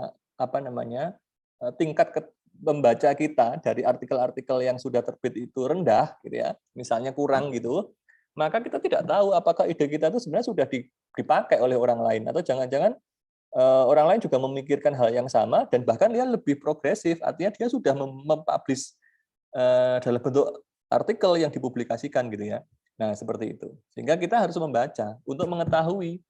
tingkat membaca kita dari artikel-artikel yang sudah terbit itu rendah, gitu ya, misalnya kurang gitu, maka kita tidak tahu apakah ide kita itu sebenarnya sudah dipakai oleh orang lain, atau jangan-jangan orang lain juga memikirkan hal yang sama dan bahkan dia lebih progresif, artinya dia sudah mempublish dalam bentuk artikel yang dipublikasikan gitu ya. Nah, seperti itu. Sehingga kita harus membaca untuk mengetahui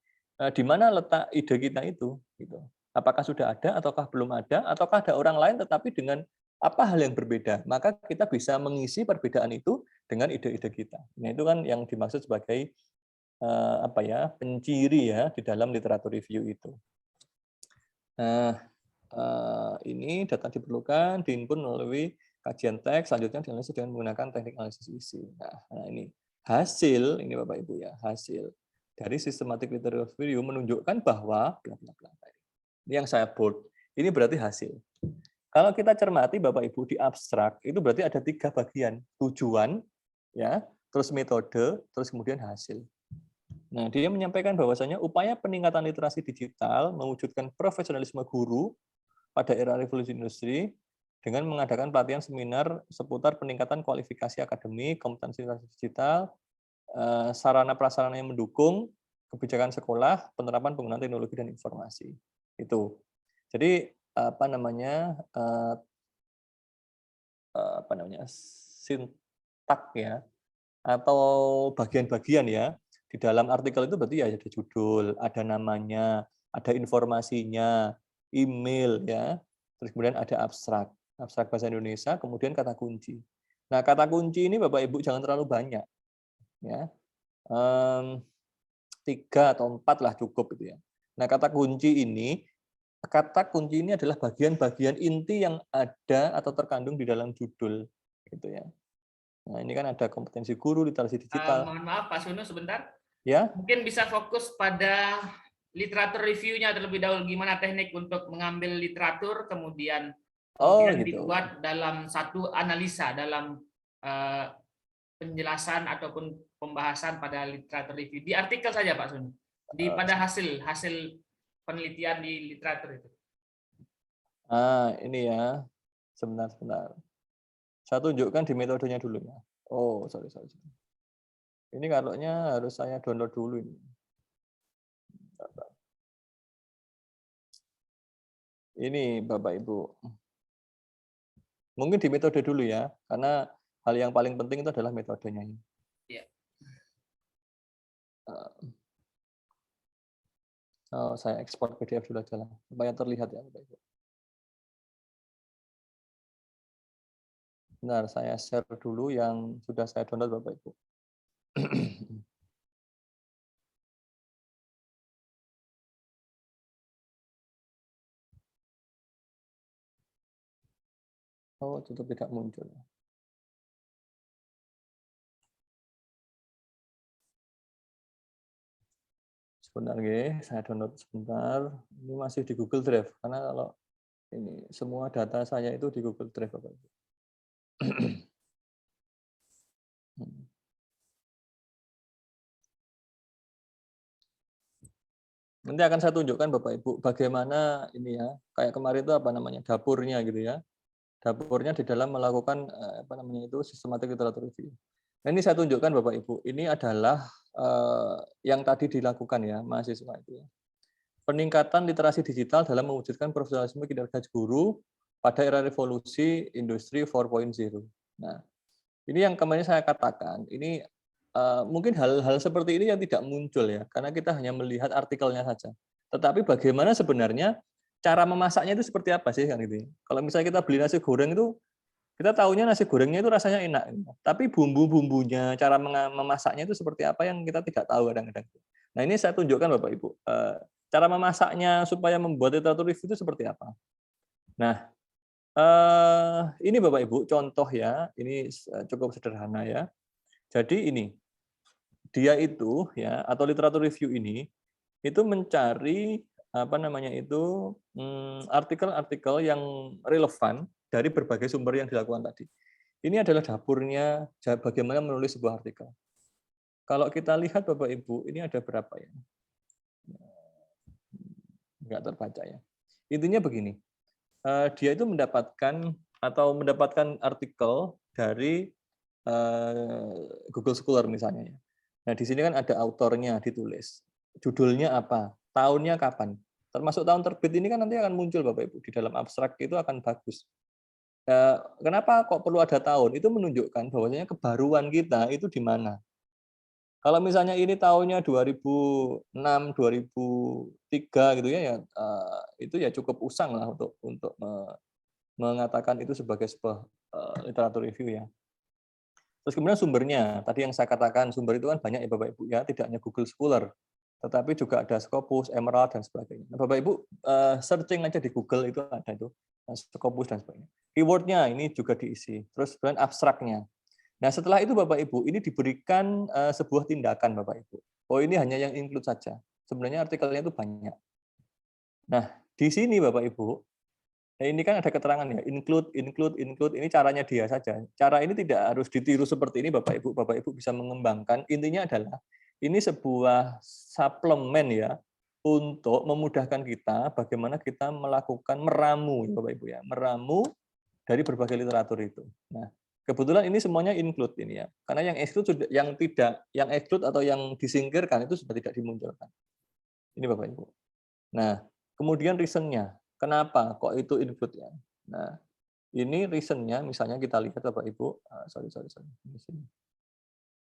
di mana letak ide kita itu gitu. Apakah sudah ada ataukah belum ada ataukah ada orang lain tetapi dengan apa hal yang berbeda. Maka kita bisa mengisi perbedaan itu dengan ide-ide kita. Nah, itu kan yang dimaksud sebagai apa ya, penciri ya di dalam literatur review itu. Nah, ini data diperlukan diinput melalui kajian teks, selanjutnya dianalisis dengan menggunakan teknik analisis isi. Nah, ini hasil, ini Bapak Ibu ya, hasil dari systematic literature review menunjukkan bahwa bla bla bla. Ini yang saya bold. Ini berarti hasil. Kalau kita cermati Bapak Ibu di abstrak itu berarti ada 3 bagian, tujuan, ya, terus metode, terus kemudian hasil. Nah, dia menyampaikan bahwasanya upaya peningkatan literasi digital mewujudkan profesionalisme guru pada era revolusi industri dengan mengadakan pelatihan seminar seputar peningkatan kualifikasi akademik, kompetensi literasi digital, sarana prasarana yang mendukung kebijakan sekolah, penerapan penggunaan teknologi dan informasi. Itu. Jadi apa namanya sintak ya atau bagian-bagian ya di dalam artikel itu berarti ya ada judul, ada namanya, ada informasinya, email ya, terus kemudian ada abstrak bahasa Indonesia, kemudian kata kunci. Nah, kata kunci ini Bapak Ibu jangan terlalu banyak ya. 3 atau 4 lah cukup gitu ya. Nah, kata kunci ini adalah bagian-bagian inti yang ada atau terkandung di dalam judul gitu ya. Nah, ini kan ada kompetensi guru, literasi digital. Mohon maaf Pak Sunu sebentar. Ya. Mungkin bisa fokus pada literatur reviewnya terlebih dahulu, gimana teknik untuk mengambil literatur kemudian Gitu. dibuat dalam satu analisa dalam penjelasan ataupun pembahasan pada literatur review di artikel saja Pak Sunu. Pada hasil penelitian di literatur itu. Ini ya. Sebentar. Saya tunjukkan di metodenya dulu ya. Oh, sorry. Ini kalaunya harus saya download dulu ini. Ini Bapak Ibu. Mungkin di metode dulu ya, karena hal yang paling penting itu adalah metodenya. Ya. Saya ekspor PDF dulu aja lah, supaya terlihat ya Bapak Ibu. Benar, saya share dulu yang sudah saya download Bapak Ibu. Oh, tutup tidak muncul. Sebentar, saya download sebentar. Ini masih di Google Drive, karena kalau ini semua data saya itu di Google Drive, Bapak Ibu. Nanti akan saya tunjukkan Bapak Ibu bagaimana ini ya, kayak kemarin itu apa namanya, dapurnya gitu ya. Dapurnya di dalam melakukan apa namanya itu systematic literature review. Nah, ini saya tunjukkan Bapak Ibu, ini adalah yang tadi dilakukan ya mahasiswa itu ya. Peningkatan literasi digital dalam mewujudkan profesionalisme kinerja guru pada era revolusi industri 4.0. Nah, ini yang kemarin saya katakan, ini mungkin hal-hal seperti ini yang tidak muncul ya, karena kita hanya melihat artikelnya saja. Tetapi bagaimana sebenarnya cara memasaknya itu seperti apa sih kan gitu. Kalau misalnya kita beli nasi goreng itu kita tahunya nasi gorengnya itu rasanya enak, tapi bumbu-bumbunya, cara memasaknya itu seperti apa yang kita tidak tahu kadang-kadang. Nah, ini saya tunjukkan Bapak Ibu, cara memasaknya supaya membuat literatur review itu seperti apa. Nah, ini Bapak Ibu contoh ya, ini cukup sederhana ya. Jadi ini, dia itu ya atau literatur review ini itu mencari apa namanya itu artikel-artikel yang relevan dari berbagai sumber yang dilakukan tadi. Ini adalah dapurnya bagaimana menulis sebuah artikel. Kalau kita lihat Bapak Ibu, ini ada berapa ya? Enggak terbaca ya. Intinya begini, dia itu mendapatkan artikel dari Google Scholar misalnya ya. Nah, di sini kan ada autornya ditulis. Judulnya apa? Tahunnya kapan? Termasuk tahun terbit ini kan nanti akan muncul Bapak Ibu di dalam abstrak itu akan bagus. Kenapa kok perlu ada tahun? Itu menunjukkan bahwasanya kebaruan kita itu di mana. Kalau misalnya ini tahunnya 2006, 2003 gitu ya, itu ya cukup usang lah untuk mengatakan itu sebagai sebuah literatur review ya. Terus kemudian sumbernya, tadi yang saya katakan sumber itu kan banyak ya Bapak Ibu ya, tidak hanya Google Scholar, tetapi juga ada Scopus, Emerald dan sebagainya. Nah, Bapak Ibu searching aja di Google itu ada itu Scopus dan sebagainya. Keywordnya ini juga diisi, terus kemudian abstraknya. Nah, setelah itu Bapak Ibu, ini diberikan sebuah tindakan Bapak Ibu. Oh, ini hanya yang include saja. Sebenarnya artikelnya itu banyak. Nah, di sini Bapak Ibu, ini kan ada keterangan ya, include, ini caranya dia saja. Cara ini tidak harus ditiru seperti ini Bapak Ibu. Bapak Ibu bisa mengembangkan. Intinya adalah ini sebuah suplemen ya untuk memudahkan kita bagaimana kita melakukan meramu Bapak Ibu ya, meramu dari berbagai literatur itu. Nah, kebetulan ini semuanya include ini ya. Karena yang exclude sudah yang exclude atau yang disingkirkan itu sudah tidak dimunculkan. Ini Bapak Ibu. Nah, kemudian reason-nya. Kenapa kok itu include ya? Nah, ini reason-nya misalnya kita lihat Bapak Ibu, sorry.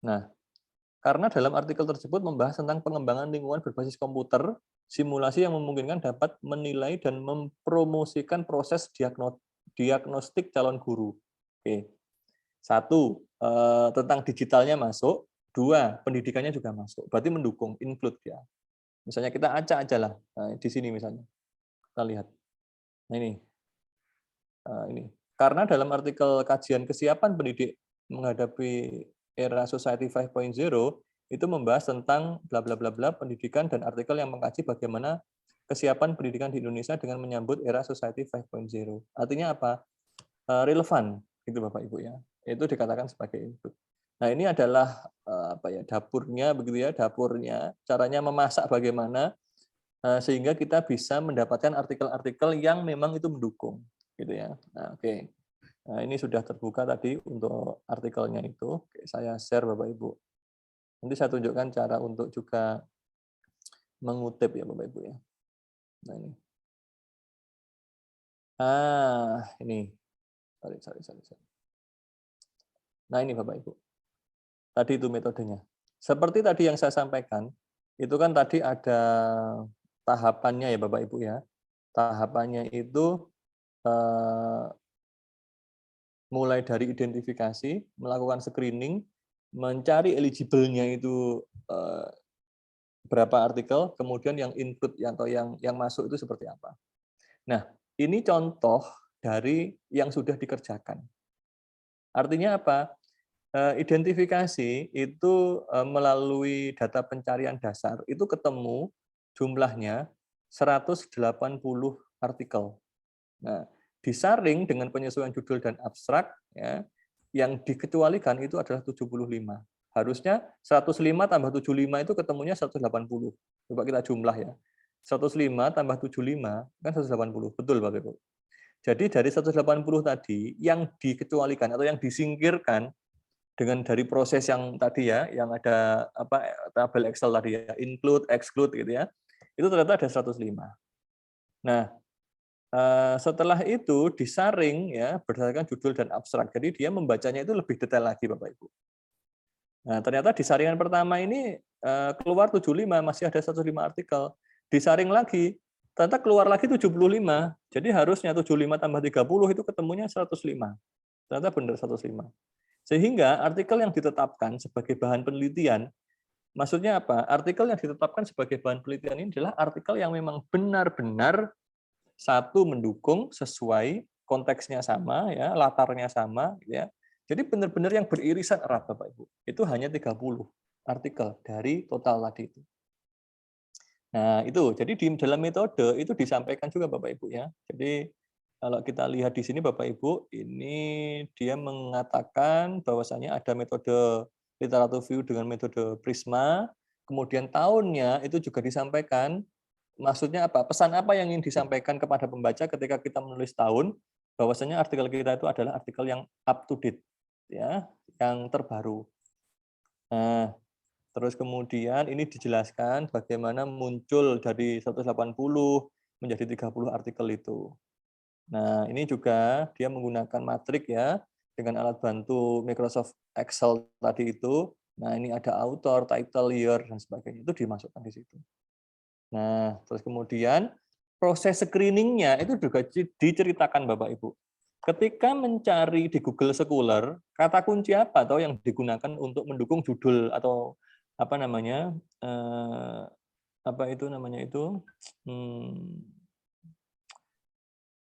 Nah, karena dalam artikel tersebut membahas tentang pengembangan lingkungan berbasis komputer, simulasi yang memungkinkan dapat menilai dan mempromosikan proses diagnostik calon guru. Oke. 1, tentang digitalnya masuk. 2, pendidikannya juga masuk. Berarti mendukung, include ya. Misalnya kita acak aja lah. Nah, di sini misalnya. Kita lihat. Nah, ini. Karena dalam artikel kajian kesiapan pendidik menghadapi era Society 5.0 itu membahas tentang bla bla bla bla pendidikan dan artikel yang mengkaji bagaimana kesiapan pendidikan di Indonesia dengan menyambut era Society 5.0. Artinya apa? Relevan gitu Bapak Ibu ya. Itu dikatakan sebagai input. Nah, ini adalah dapurnya begitu ya, dapurnya caranya memasak bagaimana sehingga kita bisa mendapatkan artikel-artikel yang memang itu mendukung gitu ya. Nah, oke. Nah, ini sudah terbuka tadi untuk artikelnya itu. Oke, saya share Bapak Ibu. Nanti saya tunjukkan cara untuk juga mengutip ya Bapak Ibu ya. Nah, ini. Ini. Sorry. Nah, ini Bapak Ibu. Tadi itu metodenya. Seperti tadi yang saya sampaikan, itu kan tadi ada tahapannya ya Bapak Ibu ya. Tahapannya itu mulai dari identifikasi, melakukan screening, mencari eligible-nya itu berapa artikel, kemudian yang input atau yang masuk itu seperti apa. Nah, ini contoh dari yang sudah dikerjakan. Artinya apa? Identifikasi itu melalui data pencarian dasar itu ketemu jumlahnya 180 artikel. Nah, disaring dengan penyesuaian judul dan abstrak ya, yang dikecualikan itu adalah 75. Harusnya 105 tambah 75 itu ketemunya 180. Coba kita jumlah ya. 105 tambah 75 kan 180. Betul Bapak Ibu. Jadi dari 180 tadi yang dikecualikan atau yang disingkirkan dengan dari proses yang tadi ya, yang ada tabel Excel tadi ya, include, exclude gitu ya, itu ternyata ada 105. Nah, setelah itu disaring ya berdasarkan judul dan abstrak. Jadi dia membacanya itu lebih detail lagi Bapak Ibu. Nah, ternyata di saringan pertama ini keluar 75, masih ada 105 artikel. Disaring lagi, ternyata keluar lagi 75. Jadi harusnya 75 tambah 30 itu ketemunya 105. Ternyata benar 105. Sehingga artikel yang ditetapkan sebagai bahan penelitian, maksudnya apa? Artikel yang ditetapkan sebagai bahan penelitian ini adalah artikel yang memang benar-benar satu mendukung sesuai konteksnya sama, ya, latarnya sama, ya. Jadi benar-benar yang beririsan erat, Bapak Ibu. Itu hanya 30 artikel dari total tadi itu. Nah, itu. Jadi di dalam metode itu disampaikan juga Bapak Ibu ya. Jadi kalau kita lihat di sini Bapak Ibu, ini dia mengatakan bahwasanya ada metode literatur review dengan metode Prisma, kemudian tahunnya itu juga disampaikan. Maksudnya apa? Pesan apa yang ingin disampaikan kepada pembaca ketika kita menulis tahun, bahwasanya artikel kita itu adalah artikel yang up to date, ya, yang terbaru. Nah, terus kemudian ini dijelaskan bagaimana muncul dari 180 menjadi 30 artikel itu. Nah, ini juga dia menggunakan matrik ya, dengan alat bantu Microsoft Excel tadi itu. Nah, ini ada author, title, year, dan sebagainya. Itu dimasukkan di situ. Nah, terus kemudian proses screening-nya itu juga diceritakan Bapak Ibu. Ketika mencari di Google Scholar, kata kunci apa atau yang digunakan untuk mendukung judul atau apa namanya, apa itu namanya itu,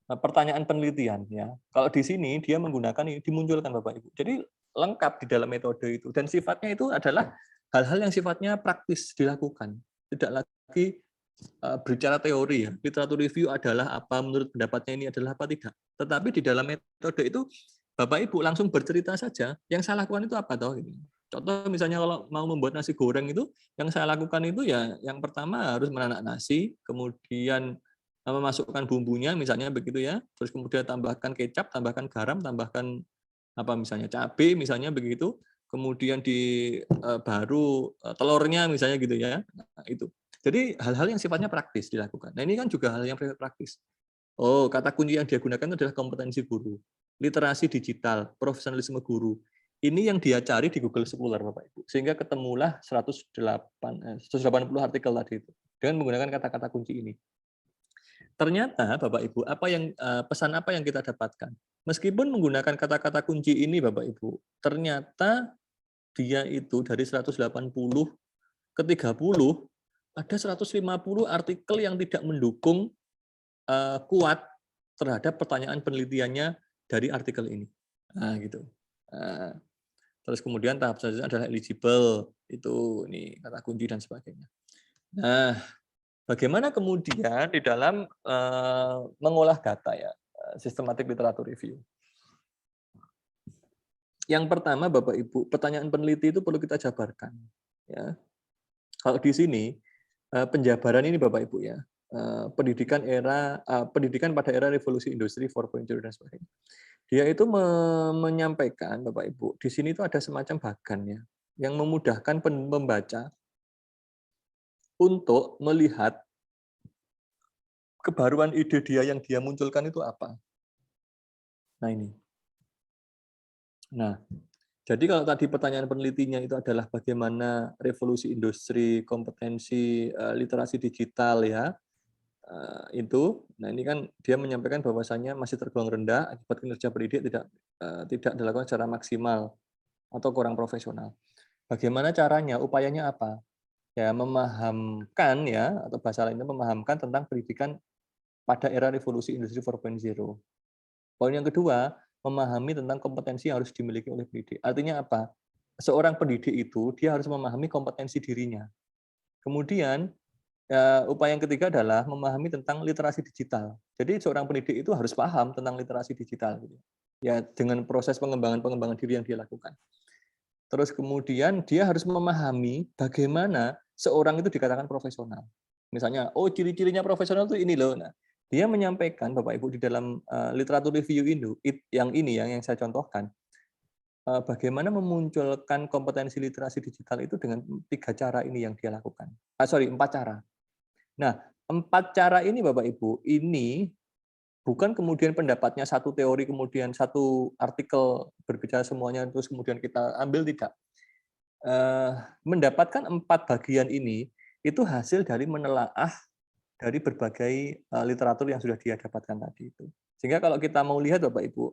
pertanyaan penelitian ya. Kalau di sini dia menggunakan ini dimunculkan Bapak Ibu. Jadi lengkap di dalam metode itu dan sifatnya itu adalah hal-hal yang sifatnya praktis dilakukan. Tidak lagi berbicara teori ya. Literatur review adalah apa, menurut pendapatnya ini adalah apa, tidak. Tetapi di dalam metode itu Bapak Ibu langsung bercerita saja, yang saya lakukan itu apa toh ini. Contoh misalnya kalau mau membuat nasi goreng itu, yang saya lakukan itu ya yang pertama harus menanak nasi, kemudian memasukkan bumbunya misalnya begitu ya, terus kemudian tambahkan kecap, tambahkan garam, tambahkan apa misalnya cabai misalnya begitu, kemudian baru telurnya misalnya gitu ya. Nah, itu. Jadi hal-hal yang sifatnya praktis dilakukan. Nah, ini kan juga hal yang praktis. Oh, kata kunci yang dia gunakan adalah kompetensi guru, literasi digital, profesionalisme guru. Ini yang dia cari di Google Scholar Bapak Ibu. Sehingga ketemulah 180 artikel tadi itu dengan menggunakan kata-kata kunci ini. Ternyata Bapak Ibu, pesan apa yang kita dapatkan? Meskipun menggunakan kata-kata kunci ini Bapak Ibu, ternyata dia itu dari 180 ke 30 ada 150 artikel yang tidak mendukung kuat terhadap pertanyaan penelitiannya dari artikel ini. Nah, gitu. Nah, terus kemudian tahap selanjutnya adalah eligible, itu ini kata kunci dan sebagainya. Nah, bagaimana kemudian di dalam mengolah data ya, systematic literature review. Yang pertama Bapak Ibu, pertanyaan peneliti itu perlu kita jabarkan. Ya. Kalau di sini penjabaran ini Bapak Ibu ya, pendidikan pada era revolusi industri 4.0 dan sebagainya. Dia itu menyampaikan Bapak Ibu, di sini itu ada semacam bagan ya, yang memudahkan pembaca untuk melihat kebaruan ide dia yang dia munculkan itu apa. Nah ini. Nah, jadi kalau tadi pertanyaan penelitinya itu adalah bagaimana revolusi industri, kompetensi, literasi digital ya, itu. Nah ini kan dia menyampaikan bahwasannya masih tergolong rendah akibat kinerja pendidik tidak dilakukan secara maksimal atau kurang profesional. Bagaimana caranya? Upayanya apa? Ya memahamkan ya, atau bahasa lainnya memahamkan tentang pendidikan pada era revolusi industri 4.0. Poin yang kedua, memahami tentang kompetensi yang harus dimiliki oleh pendidik. Artinya apa? Seorang pendidik itu dia harus memahami kompetensi dirinya. Kemudian upaya yang ketiga adalah memahami tentang literasi digital. Jadi seorang pendidik itu harus paham tentang literasi digital. Ya dengan proses pengembangan diri yang dia lakukan. Terus kemudian dia harus memahami bagaimana seorang itu dikatakan profesional. Misalnya, oh ciri-cirinya profesional itu ini loh. Nah, dia menyampaikan Bapak Ibu di dalam literatur review yang saya contohkan, bagaimana memunculkan kompetensi literasi digital itu dengan 3 cara ini yang dia lakukan. 4 cara. Nah, 4 cara ini Bapak Ibu, ini bukan kemudian pendapatnya satu teori, kemudian satu artikel berbicara semuanya, terus kemudian kita ambil, tidak. Mendapatkan 4 bagian ini, itu hasil dari menelaah dari berbagai literatur yang sudah dia dapatkan tadi itu. Sehingga kalau kita mau lihat Bapak Ibu,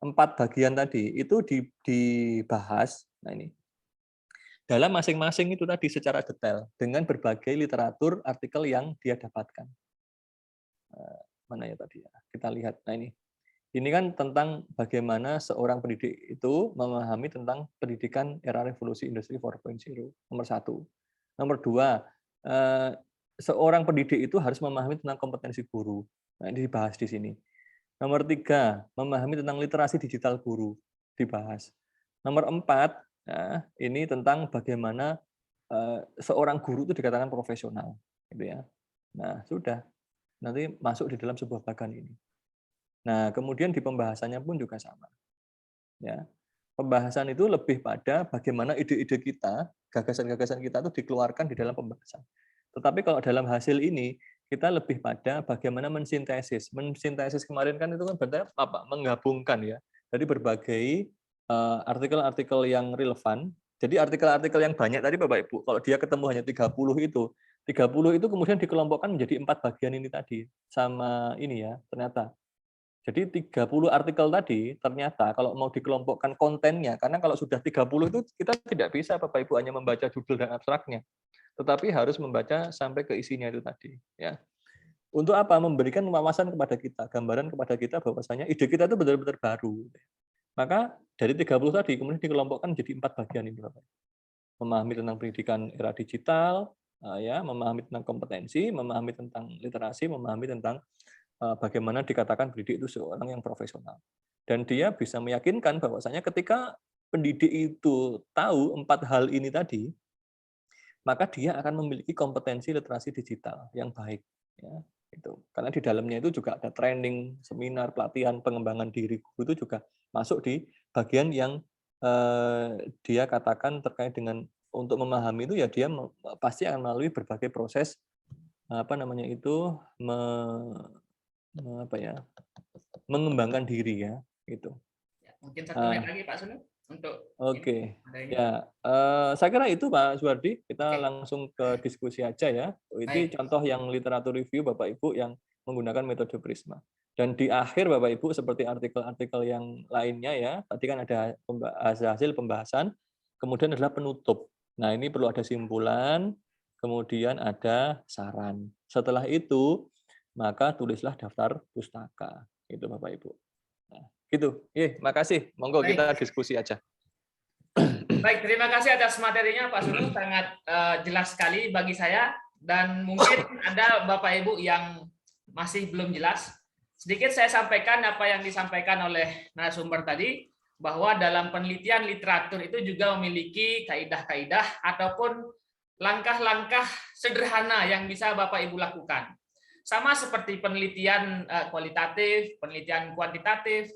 4 bagian tadi itu dibahas, nah ini, dalam masing-masing itu tadi secara detail, dengan berbagai literatur artikel yang dia dapatkan. Mana ya tadi ya? Kita lihat. Nah ini kan tentang bagaimana seorang pendidik itu memahami tentang pendidikan era revolusi industri 4.0. Nomor 1. Nomor 2, seorang pendidik itu harus memahami tentang kompetensi guru. Nah ini dibahas di sini. Nomor 3, memahami tentang literasi digital guru, dibahas. Nomor 4, nah, ini tentang bagaimana seorang guru itu dikatakan profesional, gitu ya. Nah sudah. Nanti masuk di dalam sebuah bagan ini. Nah, kemudian di pembahasannya pun juga sama. Ya. Pembahasan itu lebih pada bagaimana ide-ide kita, gagasan-gagasan kita itu dikeluarkan di dalam pembahasan. Tetapi kalau dalam hasil ini, kita lebih pada bagaimana mensintesis. Mensintesis kemarin kan itu kan berarti apa? Menggabungkan ya dari berbagai artikel-artikel yang relevan. Jadi artikel-artikel yang banyak tadi Bapak Ibu, kalau dia ketemu hanya 30 itu kemudian dikelompokkan menjadi 4 bagian ini tadi. Sama ini ya, ternyata. Jadi 30 artikel tadi ternyata kalau mau dikelompokkan kontennya, karena kalau sudah 30 itu kita tidak bisa Bapak Ibu hanya membaca judul dan abstraknya, tetapi harus membaca sampai ke isinya itu tadi. Ya. Untuk apa? Memberikan wawasan kepada kita, gambaran kepada kita bahwasanya ide kita itu benar-benar baru. Maka dari 30 tadi kemudian dikelompokkan jadi 4 bagian ini Bapak. Memahami tentang pendidikan era digital, ya, memahami tentang kompetensi, memahami tentang literasi, memahami tentang bagaimana dikatakan pendidik itu seorang yang profesional. Dan dia bisa meyakinkan bahwasanya ketika pendidik itu tahu 4 hal ini tadi, maka dia akan memiliki kompetensi literasi digital yang baik. Ya, itu. Karena di dalamnya itu juga ada training, seminar, pelatihan, pengembangan diri guru itu juga masuk di bagian yang dia katakan terkait dengan untuk memahami itu ya dia pasti akan melalui berbagai proses apa namanya itu apa ya, mengembangkan diri ya itu. Mungkin 1 menit lagi Pak Sunu untuk Oke. Ya, saya kira itu Pak Suwardi. Kita langsung ke diskusi aja ya. Ini contoh yang literatur review Bapak Ibu yang menggunakan metode Prisma. Dan di akhir Bapak Ibu seperti artikel-artikel yang lainnya ya. Tadi kan ada hasil pembahasan, kemudian adalah penutup. Nah, ini perlu ada simpulan, kemudian ada saran. Setelah itu, maka tulislah daftar pustaka. Itu Bapak Ibu. Nah, gitu. Makasih. Monggo kita diskusi aja. Baik, terima kasih atas materinya Pak Sunu, sangat jelas sekali bagi saya, dan mungkin ada Bapak Ibu yang masih belum jelas. Sedikit saya sampaikan apa yang disampaikan oleh narasumber tadi, bahwa dalam penelitian literatur itu juga memiliki kaidah-kaidah ataupun langkah-langkah sederhana yang bisa Bapak Ibu lakukan. Sama seperti penelitian kualitatif, penelitian kuantitatif,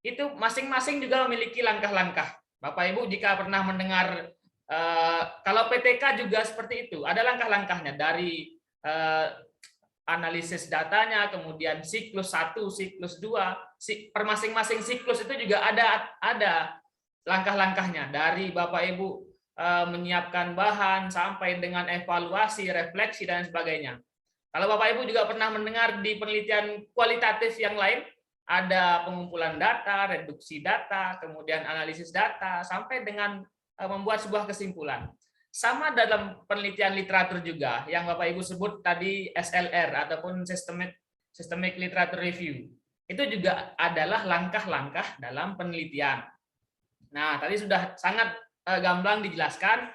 itu masing-masing juga memiliki langkah-langkah. Bapak Ibu jika pernah mendengar kalau PTK juga seperti itu, ada langkah-langkahnya dari analisis datanya, kemudian siklus 1, siklus 2, per masing-masing siklus itu juga ada langkah-langkahnya dari Bapak Ibu menyiapkan bahan sampai dengan evaluasi, refleksi dan sebagainya. Kalau Bapak Ibu juga pernah mendengar di penelitian kualitatif yang lain, ada pengumpulan data, reduksi data, kemudian analisis data, sampai dengan membuat sebuah kesimpulan. Sama dalam penelitian literatur juga, yang Bapak Ibu sebut tadi SLR, ataupun Systemic Literature Review. Itu juga adalah langkah-langkah dalam penelitian. Nah, tadi sudah sangat gamblang dijelaskan.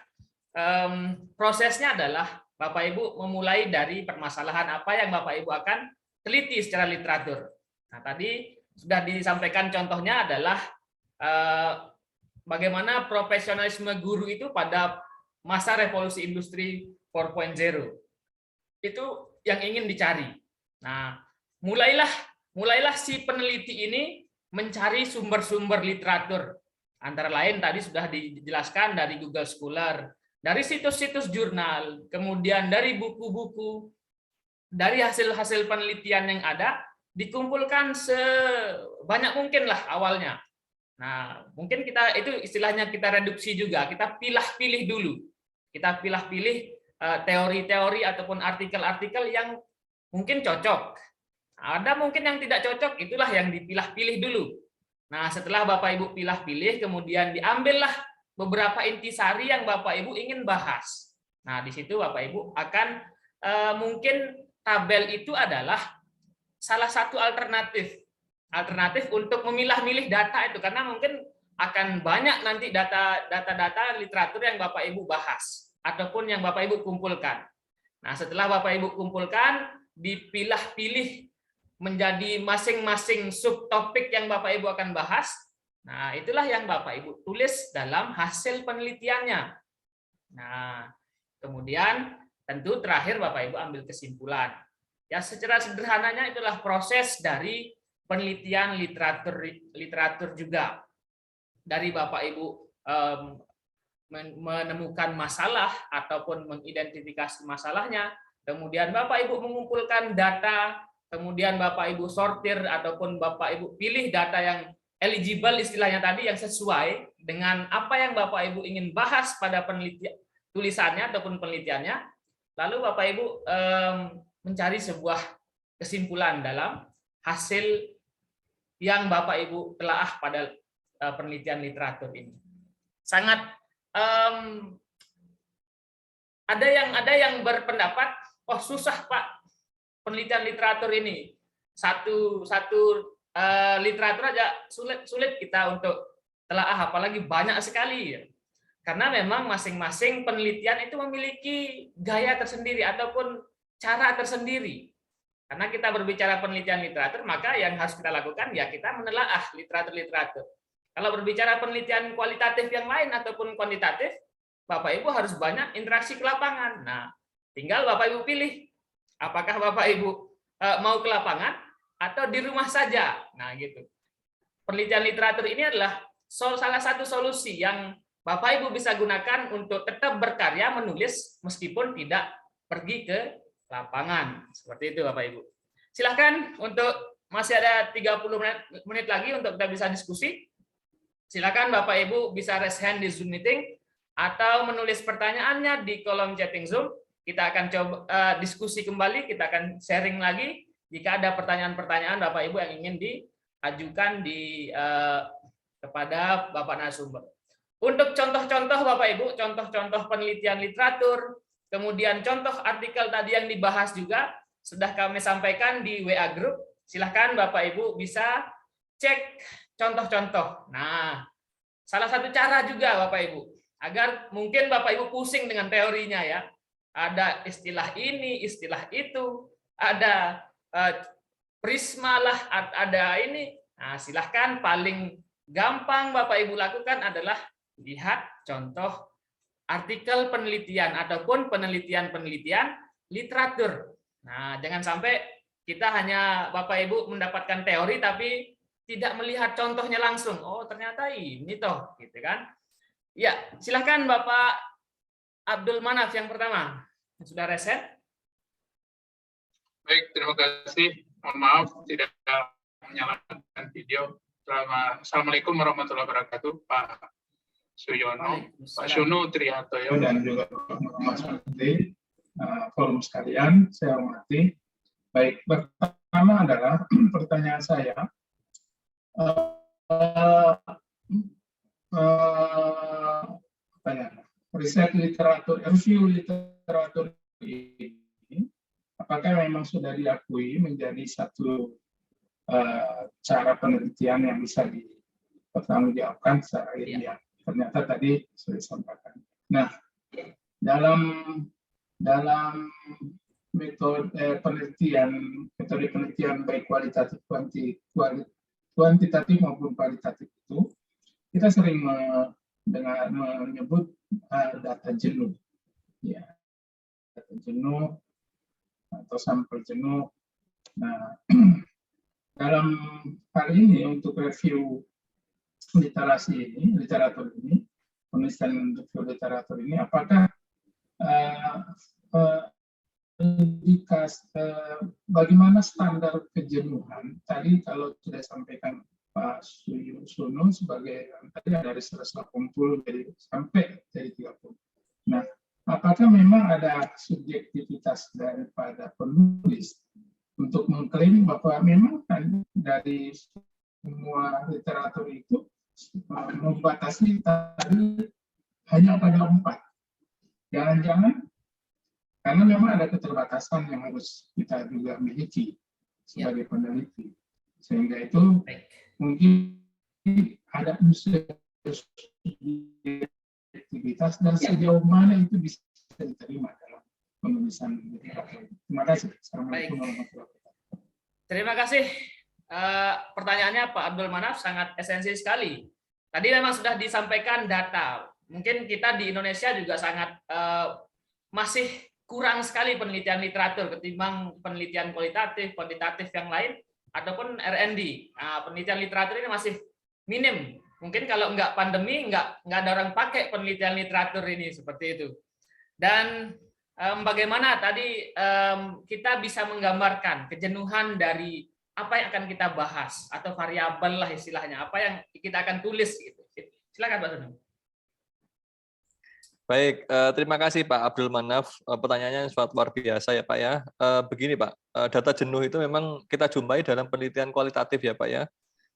Prosesnya adalah Bapak Ibu memulai dari permasalahan apa yang Bapak Ibu akan teliti secara literatur. Nah, tadi sudah disampaikan contohnya adalah bagaimana profesionalisme guru itu pada masa revolusi industri 4.0. Itu yang ingin dicari. Nah, mulailah si peneliti ini mencari sumber-sumber literatur. Antara lain tadi sudah dijelaskan dari Google Scholar, dari situs-situs jurnal, kemudian dari buku-buku, dari hasil-hasil penelitian yang ada, dikumpulkan sebanyak mungkin lah awalnya. Nah, mungkin kita itu istilahnya kita reduksi juga, kita pilih-pilih dulu. Kita pilih-pilih teori-teori ataupun artikel-artikel yang mungkin cocok. Ada mungkin yang tidak cocok, itulah yang dipilah-pilih dulu. Nah, setelah Bapak Ibu pilih-pilih, kemudian diambillah beberapa intisari yang Bapak Ibu ingin bahas. Nah, di situ Bapak Ibu akan mungkin tabel itu adalah salah satu alternatif untuk memilah-milih data itu, karena mungkin akan banyak nanti data-data literatur yang Bapak Ibu bahas ataupun yang Bapak Ibu kumpulkan. Nah, setelah Bapak Ibu kumpulkan, dipilah-pilih menjadi masing-masing subtopik yang Bapak Ibu akan bahas. Nah, itulah yang Bapak Ibu tulis dalam hasil penelitiannya. Nah, kemudian tentu terakhir Bapak Ibu ambil kesimpulan. Ya, secara sederhananya itulah proses dari penelitian literatur juga. Dari Bapak Ibu menemukan masalah ataupun mengidentifikasi masalahnya, kemudian Bapak Ibu mengumpulkan data, kemudian Bapak Ibu sortir ataupun Bapak Ibu pilih data yang eligible istilahnya tadi, yang sesuai dengan apa yang Bapak Ibu ingin bahas pada penelitian tulisannya ataupun penelitiannya, lalu Bapak Ibu mencari sebuah kesimpulan dalam hasil yang Bapak Ibu telaah pada penelitian literatur ini. Sangat ada yang berpendapat, oh susah Pak penelitian literatur ini, satu literatur aja sulit kita untuk telaah, apalagi banyak sekali. Karena memang masing-masing penelitian itu memiliki gaya tersendiri ataupun cara tersendiri. Karena kita berbicara penelitian literatur, maka yang harus kita lakukan ya kita menelaah literatur-literatur. Kalau berbicara penelitian kualitatif yang lain ataupun kuantitatif, Bapak Ibu harus banyak interaksi ke lapangan. Nah, tinggal Bapak Ibu pilih apakah Bapak Ibu mau ke lapangan atau di rumah saja. Nah, gitu. Penelitian literatur ini adalah salah satu solusi yang Bapak Ibu bisa gunakan untuk tetap berkarya menulis meskipun tidak pergi ke lapangan. Seperti itu Bapak Ibu. Silahkan, untuk masih ada 30 menit lagi untuk kita bisa diskusi. Silakan Bapak Ibu bisa raise hand di Zoom meeting atau menulis pertanyaannya di kolom chatting Zoom. Kita akan coba diskusi kembali, kita akan sharing lagi. Jika ada pertanyaan-pertanyaan Bapak Ibu yang ingin diajukan kepada Bapak narasumber. Untuk contoh-contoh Bapak Ibu, contoh-contoh penelitian literatur, kemudian contoh artikel tadi yang dibahas juga sudah kami sampaikan di WA Group. Silahkan Bapak Ibu bisa cek contoh-contoh. Nah, salah satu cara juga Bapak Ibu, agar mungkin Bapak Ibu pusing dengan teorinya ya. Ada istilah ini, istilah itu, ada prisma lah, ada ini. Nah, silahkan, paling gampang Bapak Ibu lakukan adalah lihat contoh artikel penelitian ataupun penelitian-penelitian literatur. Nah, jangan sampai kita hanya Bapak Ibu mendapatkan teori tapi tidak melihat contohnya langsung. Oh, ternyata ini toh, gitu kan? Ya, silakan Bapak Abdul Manaf yang pertama. Sudah reset? Baik, terima kasih. Mohon maaf tidak menyalakan video. Assalamualaikum warahmatullahi wabarakatuh, Pak Suyono, Pak Sunu Trihartoyo, dan juga Mas Menteri, forum sekalian, saya hormati. Baik, pertama adalah pertanyaan saya. Riset literatur, review literatur ini, apakah memang sudah diakui menjadi satu cara penelitian yang bisa dipertanggungjawabkan secara ilmiah? Ternyata tadi sudah disampaikan. Nah, dalam metode penelitian baik kualitatif, kuantitatif maupun kualitatif itu, kita sering menyebut data jenuh, ya, data jenuh atau sampel jenuh. Nah, dalam hal ini untuk review literatur ini, penulisan review literatur ini, apakah bagaimana standar kejenuhan? Tadi kalau sudah sampaikan Pak Suyono sebagai tadi dari 180 jadi sampai jadi 30. Nah, apakah memang ada subjektivitas daripada penulis untuk mengklaim bahwa memang kan dari semua literatur itu membatasi tadi hanya pada 4. Jangan-jangan karena memang ada keterbatasan yang harus kita juga miliki sebagai peneliti, sehingga itu mungkin ada unsur subjektivitas dan sejauh mana itu bisa diterima dalam penulisan literatur. Terima kasih. Assalamualaikum warahmatullahi wabarakatuh. Terima kasih. Pertanyaannya Pak Abdul Manaf sangat esensi sekali. Tadi memang sudah disampaikan data. Mungkin kita di Indonesia juga sangat masih kurang sekali penelitian literatur ketimbang penelitian kualitatif, kuantitatif yang lain, ataupun R&D. Nah, penelitian literatur ini masih minim. Mungkin kalau nggak pandemi, nggak ada orang pakai penelitian literatur ini, seperti itu. Dan bagaimana tadi kita bisa menggambarkan kejenuhan dari apa yang akan kita bahas atau variabel lah istilahnya, apa yang kita akan tulis gitu. Silakan Pak Suno. Baik, terima kasih Pak Abdul Manaf. Pertanyaannya sangat luar biasa ya Pak ya. Begini Pak, data jenuh itu memang kita jumpai dalam penelitian kualitatif ya Pak ya,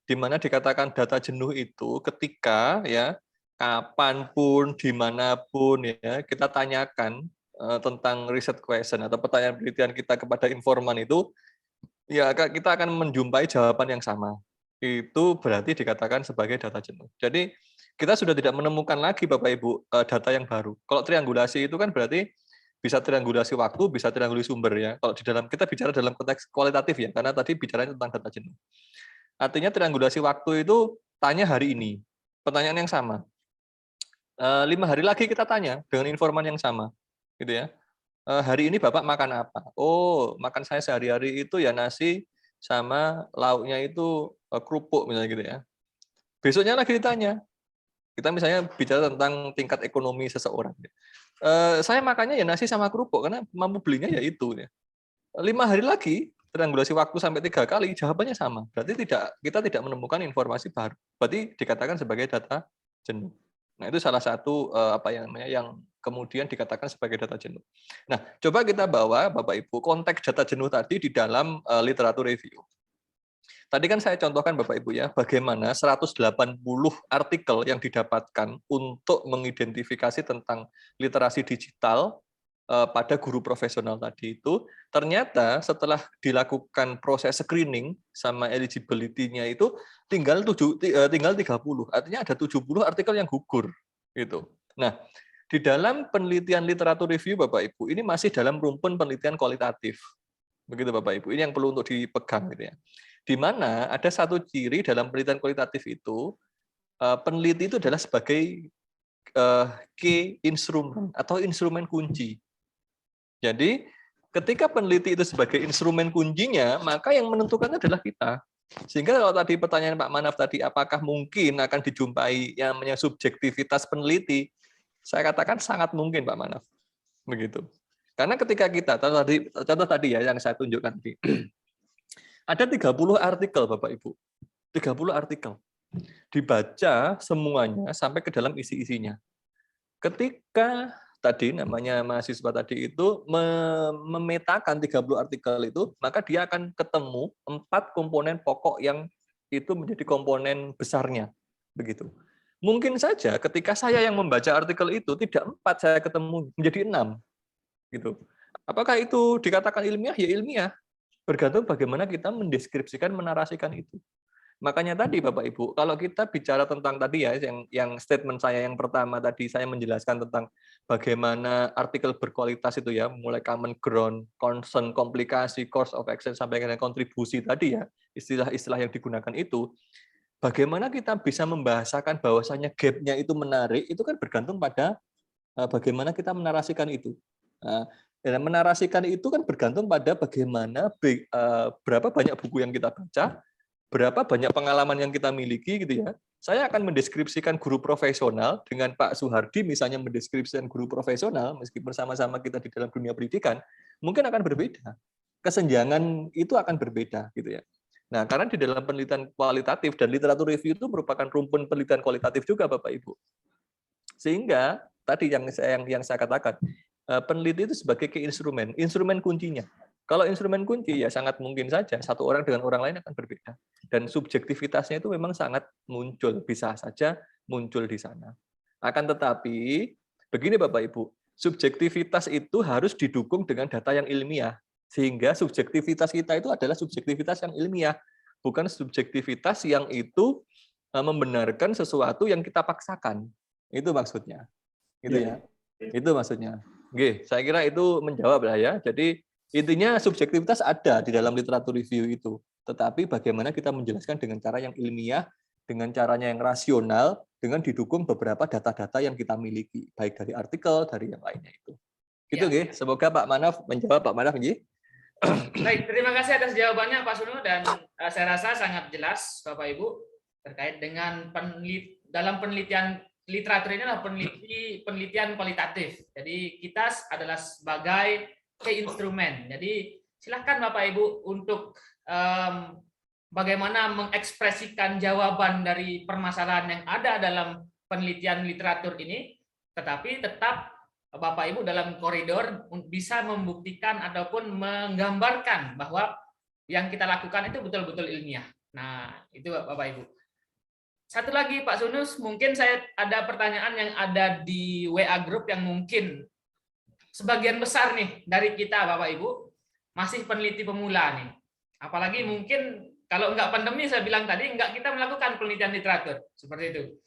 di mana dikatakan data jenuh itu ketika ya kapanpun, dimanapun ya kita tanyakan tentang riset question atau pertanyaan penelitian kita kepada informan itu, ya kita akan menjumpai jawaban yang sama. Itu berarti dikatakan sebagai data jenuh. Jadi kita sudah tidak menemukan lagi Bapak Ibu data yang baru. Kalau triangulasi itu kan berarti bisa triangulasi waktu, bisa triangulasi sumber ya. Kalau di dalam kita bicara dalam konteks kualitatif ya, karena tadi bicaranya tentang data jenuh. Artinya triangulasi waktu itu tanya hari ini, pertanyaan yang sama. 5 hari lagi kita tanya dengan informan yang sama, gitu ya. Hari ini Bapak makan apa? Oh, makan saya sehari-hari itu ya nasi sama lauknya itu kerupuk misalnya gitu ya. Besoknya lagi ditanya. Kita misalnya bicara tentang tingkat ekonomi seseorang. Saya makannya ya nasi sama kerupuk karena mampu belinya ya itu. 5 hari lagi, triangulasi waktu sampai 3 kali, jawabannya sama. Berarti kita tidak menemukan informasi baru. Berarti dikatakan sebagai data jenuh. Nah, itu salah satu yang kemudian dikatakan sebagai data jenuh. Nah, coba kita bawa Bapak Ibu konteks data jenuh tadi di dalam literatur review. Tadi kan saya contohkan Bapak Ibu ya, bagaimana 180 artikel yang didapatkan untuk mengidentifikasi tentang literasi digital pada guru profesional tadi itu, ternyata setelah dilakukan proses screening sama eligibility-nya itu tinggal 30, artinya ada 70 artikel yang gugur gitu. Nah, di dalam penelitian literatur review Bapak Ibu, ini masih dalam rumpun penelitian kualitatif. Begitu Bapak Ibu, ini yang perlu untuk dipegang gitu ya. Di mana ada satu ciri dalam penelitian kualitatif itu, peneliti itu adalah sebagai key instrumen atau instrumen kunci. Jadi ketika peneliti itu sebagai instrumen kuncinya, maka yang menentukan adalah kita. Sehingga kalau tadi pertanyaan Pak Manaf tadi, apakah mungkin akan dijumpai yang namanya subjektivitas peneliti? Saya katakan sangat mungkin Pak Manaf. Begitu. Karena ketika kita, contoh tadi ya yang saya tunjukkan tadi, ada 30 artikel Bapak Ibu, 30 artikel. Dibaca semuanya sampai ke dalam isi-isinya. Ketika tadi namanya mahasiswa tadi itu memetakan 30 artikel itu, maka dia akan ketemu 4 komponen pokok yang itu menjadi komponen besarnya. Begitu. Mungkin saja ketika saya yang membaca artikel itu tidak 4 saya ketemu menjadi 6. Gitu. Apakah itu dikatakan ilmiah? Ya ilmiah. Bergantung bagaimana kita mendeskripsikan, menarasikan itu. Makanya tadi Bapak Ibu, kalau kita bicara tentang tadi ya, yang statement saya yang pertama tadi, saya menjelaskan tentang bagaimana artikel berkualitas itu ya, mulai common ground, concern, komplikasi, course of action, sampai dengan kontribusi tadi ya, istilah-istilah yang digunakan itu, bagaimana kita bisa membahasakan bahwasanya gap-nya itu menarik, itu kan bergantung pada bagaimana kita menarasikan itu. Dan menarasikan itu kan bergantung pada bagaimana berapa banyak buku yang kita baca, berapa banyak pengalaman yang kita miliki gitu ya. Saya akan mendeskripsikan guru profesional dengan Pak Suhardi misalnya mendeskripsikan guru profesional meskipun sama-sama kita di dalam dunia pendidikan, mungkin akan berbeda. Kesenjangan itu akan berbeda gitu ya. Nah, karena di dalam penelitian kualitatif dan literatur review itu merupakan rumpun penelitian kualitatif juga Bapak Ibu. Sehingga tadi yang saya katakan, peneliti itu sebagai instrumen kuncinya. Kalau instrumen kunci ya sangat mungkin saja satu orang dengan orang lain akan berbeda. Dan subjektivitasnya itu memang sangat muncul, bisa saja muncul di sana. Akan tetapi, begini Bapak Ibu, subjektivitas itu harus didukung dengan data yang ilmiah. Sehingga subjektivitas kita itu adalah subjektivitas yang ilmiah, bukan subjektivitas yang itu membenarkan sesuatu yang kita paksakan. Itu maksudnya. Gitu ya. Itu maksudnya. Oke, saya kira itu menjawab lah ya. Jadi intinya subjektivitas ada di dalam literatur review itu. Tetapi bagaimana kita menjelaskan dengan cara yang ilmiah, dengan caranya yang rasional, dengan didukung beberapa data-data yang kita miliki, baik dari artikel, dari yang lainnya itu. Gitu, ya. Semoga Pak Manaf menjawab. Pak Manaf, nggih. Baik, terima kasih atas jawabannya Pak Suno, dan saya rasa sangat jelas Bapak Ibu terkait dengan dalam penelitian literatur ini adalah penelitian kualitatif. Jadi kita adalah sebagai instrumen. Jadi silakan Bapak Ibu untuk bagaimana mengekspresikan jawaban dari permasalahan yang ada dalam penelitian literatur ini, tetapi tetap Bapak Ibu dalam koridor bisa membuktikan ataupun menggambarkan bahwa yang kita lakukan itu betul-betul ilmiah. Nah, itu Bapak Ibu. Satu lagi Pak Sunus, mungkin saya ada pertanyaan yang ada di WA Group yang mungkin sebagian besar nih dari kita Bapak Ibu masih peneliti pemula nih. Apalagi mungkin kalau nggak pandemi, saya bilang tadi, nggak kita melakukan penelitian literatur. Seperti itu.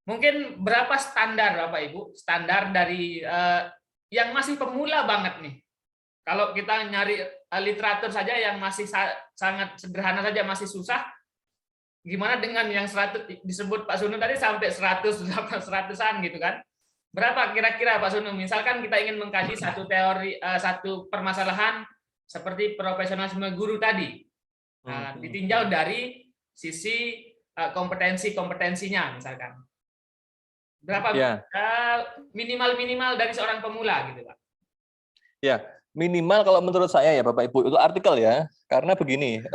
Mungkin berapa standar, Bapak Ibu? Standar dari yang masih pemula banget nih. Kalau kita nyari literatur saja yang masih sangat sederhana saja, masih susah. Gimana dengan yang 100, disebut Pak Sunu tadi sampai 100-an gitu kan? Berapa kira-kira Pak Sunu? Misalkan kita ingin mengkaji satu teori, satu permasalahan seperti profesionalisme guru tadi. Ditinjau dari sisi kompetensinya misalkan berapa minimal dari seorang pemula gitu Pak? Ya, minimal kalau menurut saya ya Bapak Ibu itu artikel ya, karena begini,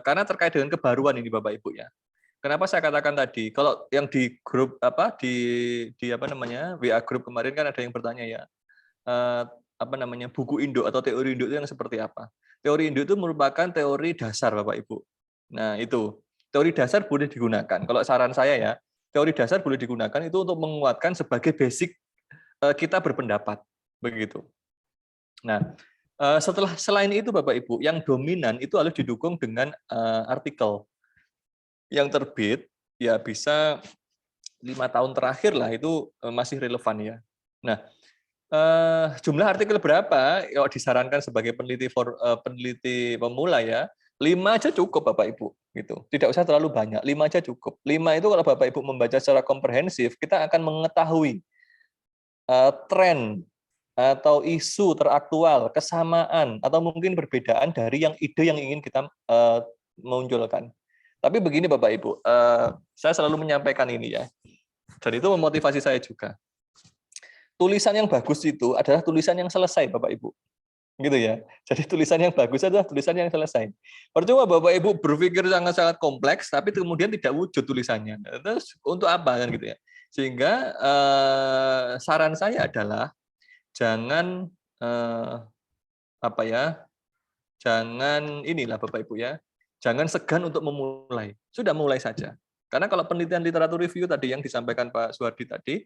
karena terkait dengan kebaruan ini Bapak Ibu ya. Kenapa saya katakan tadi, kalau yang di grup di apa namanya WA grup kemarin kan ada yang bertanya ya, buku induk atau teori induk itu yang seperti apa? Teori induk itu merupakan teori dasar Bapak Ibu. Nah itu teori dasar boleh digunakan. Kalau saran saya ya, teori dasar boleh digunakan itu untuk menguatkan sebagai basic kita berpendapat begitu. Nah selain itu Bapak Ibu, yang dominan itu harus didukung dengan artikel yang terbit ya bisa 5 tahun terakhir lah itu masih relevan ya. Nah jumlah artikel berapa? Ya, disarankan sebagai peneliti pemula ya, 5 aja cukup Bapak Ibu gitu. Tidak usah terlalu banyak, 5 aja cukup. 5 itu kalau Bapak Ibu membaca secara komprehensif, kita akan mengetahui tren atau isu teraktual, kesamaan atau mungkin perbedaan dari yang ide yang ingin kita munculkan. Tapi begini Bapak Ibu, saya selalu menyampaikan ini ya. Dan itu memotivasi saya juga. Tulisan yang bagus itu adalah tulisan yang selesai, Bapak Ibu. Gitu ya. Jadi tulisan yang bagus adalah tulisan yang selesai. Percuma Bapak Ibu berpikir sangat-sangat kompleks, tapi kemudian tidak wujud tulisannya. Terus untuk apa kan gitu ya? Sehingga saran saya adalah jangan jangan inilah Bapak Ibu ya, jangan segan untuk memulai. Sudah mulai saja. Karena kalau penelitian literatur review tadi yang disampaikan Pak Suhardi tadi,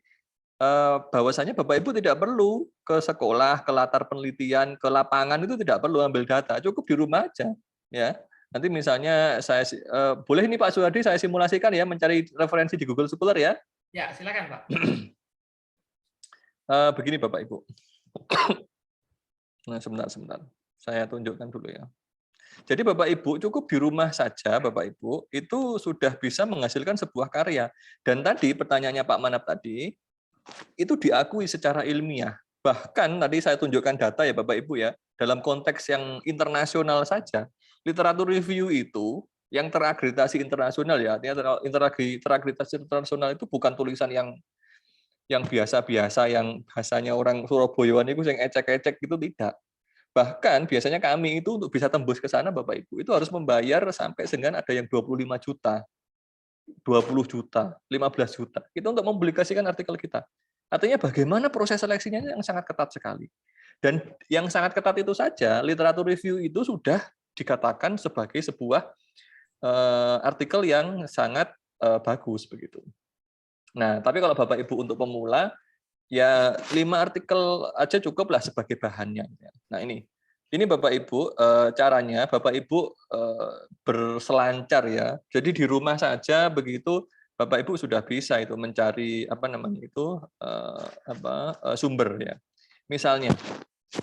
bahwasanya Bapak Ibu tidak perlu ke sekolah, ke latar penelitian, ke lapangan itu tidak perlu ambil data, cukup di rumah aja, ya. Nanti misalnya saya boleh ini Pak Suhardi saya simulasikan ya mencari referensi di Google Scholar ya. Ya, silakan Pak. Begini Bapak Ibu. Nah, sebentar. Saya tunjukkan dulu ya. Jadi Bapak Ibu cukup di rumah saja Bapak Ibu itu sudah bisa menghasilkan sebuah karya. Dan tadi pertanyaannya Pak Manap tadi itu diakui secara ilmiah. Bahkan tadi saya tunjukkan data ya Bapak Ibu ya, dalam konteks yang internasional saja, literatur review itu yang terakreditasi internasional ya, artinya terakreditasi internasional itu bukan tulisan yang biasa-biasa, yang bahasanya orang Surabayaan itu yang ecek-ecek itu tidak. Bahkan biasanya kami itu untuk bisa tembus ke sana Bapak Ibu, itu harus membayar sampai dengan ada yang 25 juta. 20 juta, 15 juta. Itu untuk mempublikasikan artikel kita. Artinya bagaimana proses seleksinya yang sangat ketat sekali. Dan yang sangat ketat itu saja, literatur review itu sudah dikatakan sebagai sebuah artikel yang sangat bagus begitu. Nah, tapi kalau Bapak Ibu untuk pemula, ya 5 artikel aja cukuplah sebagai bahannya. Nah ini Bapak Ibu caranya Bapak Ibu berselancar ya. Jadi di rumah saja begitu Bapak Ibu sudah bisa itu mencari sumber ya. Misalnya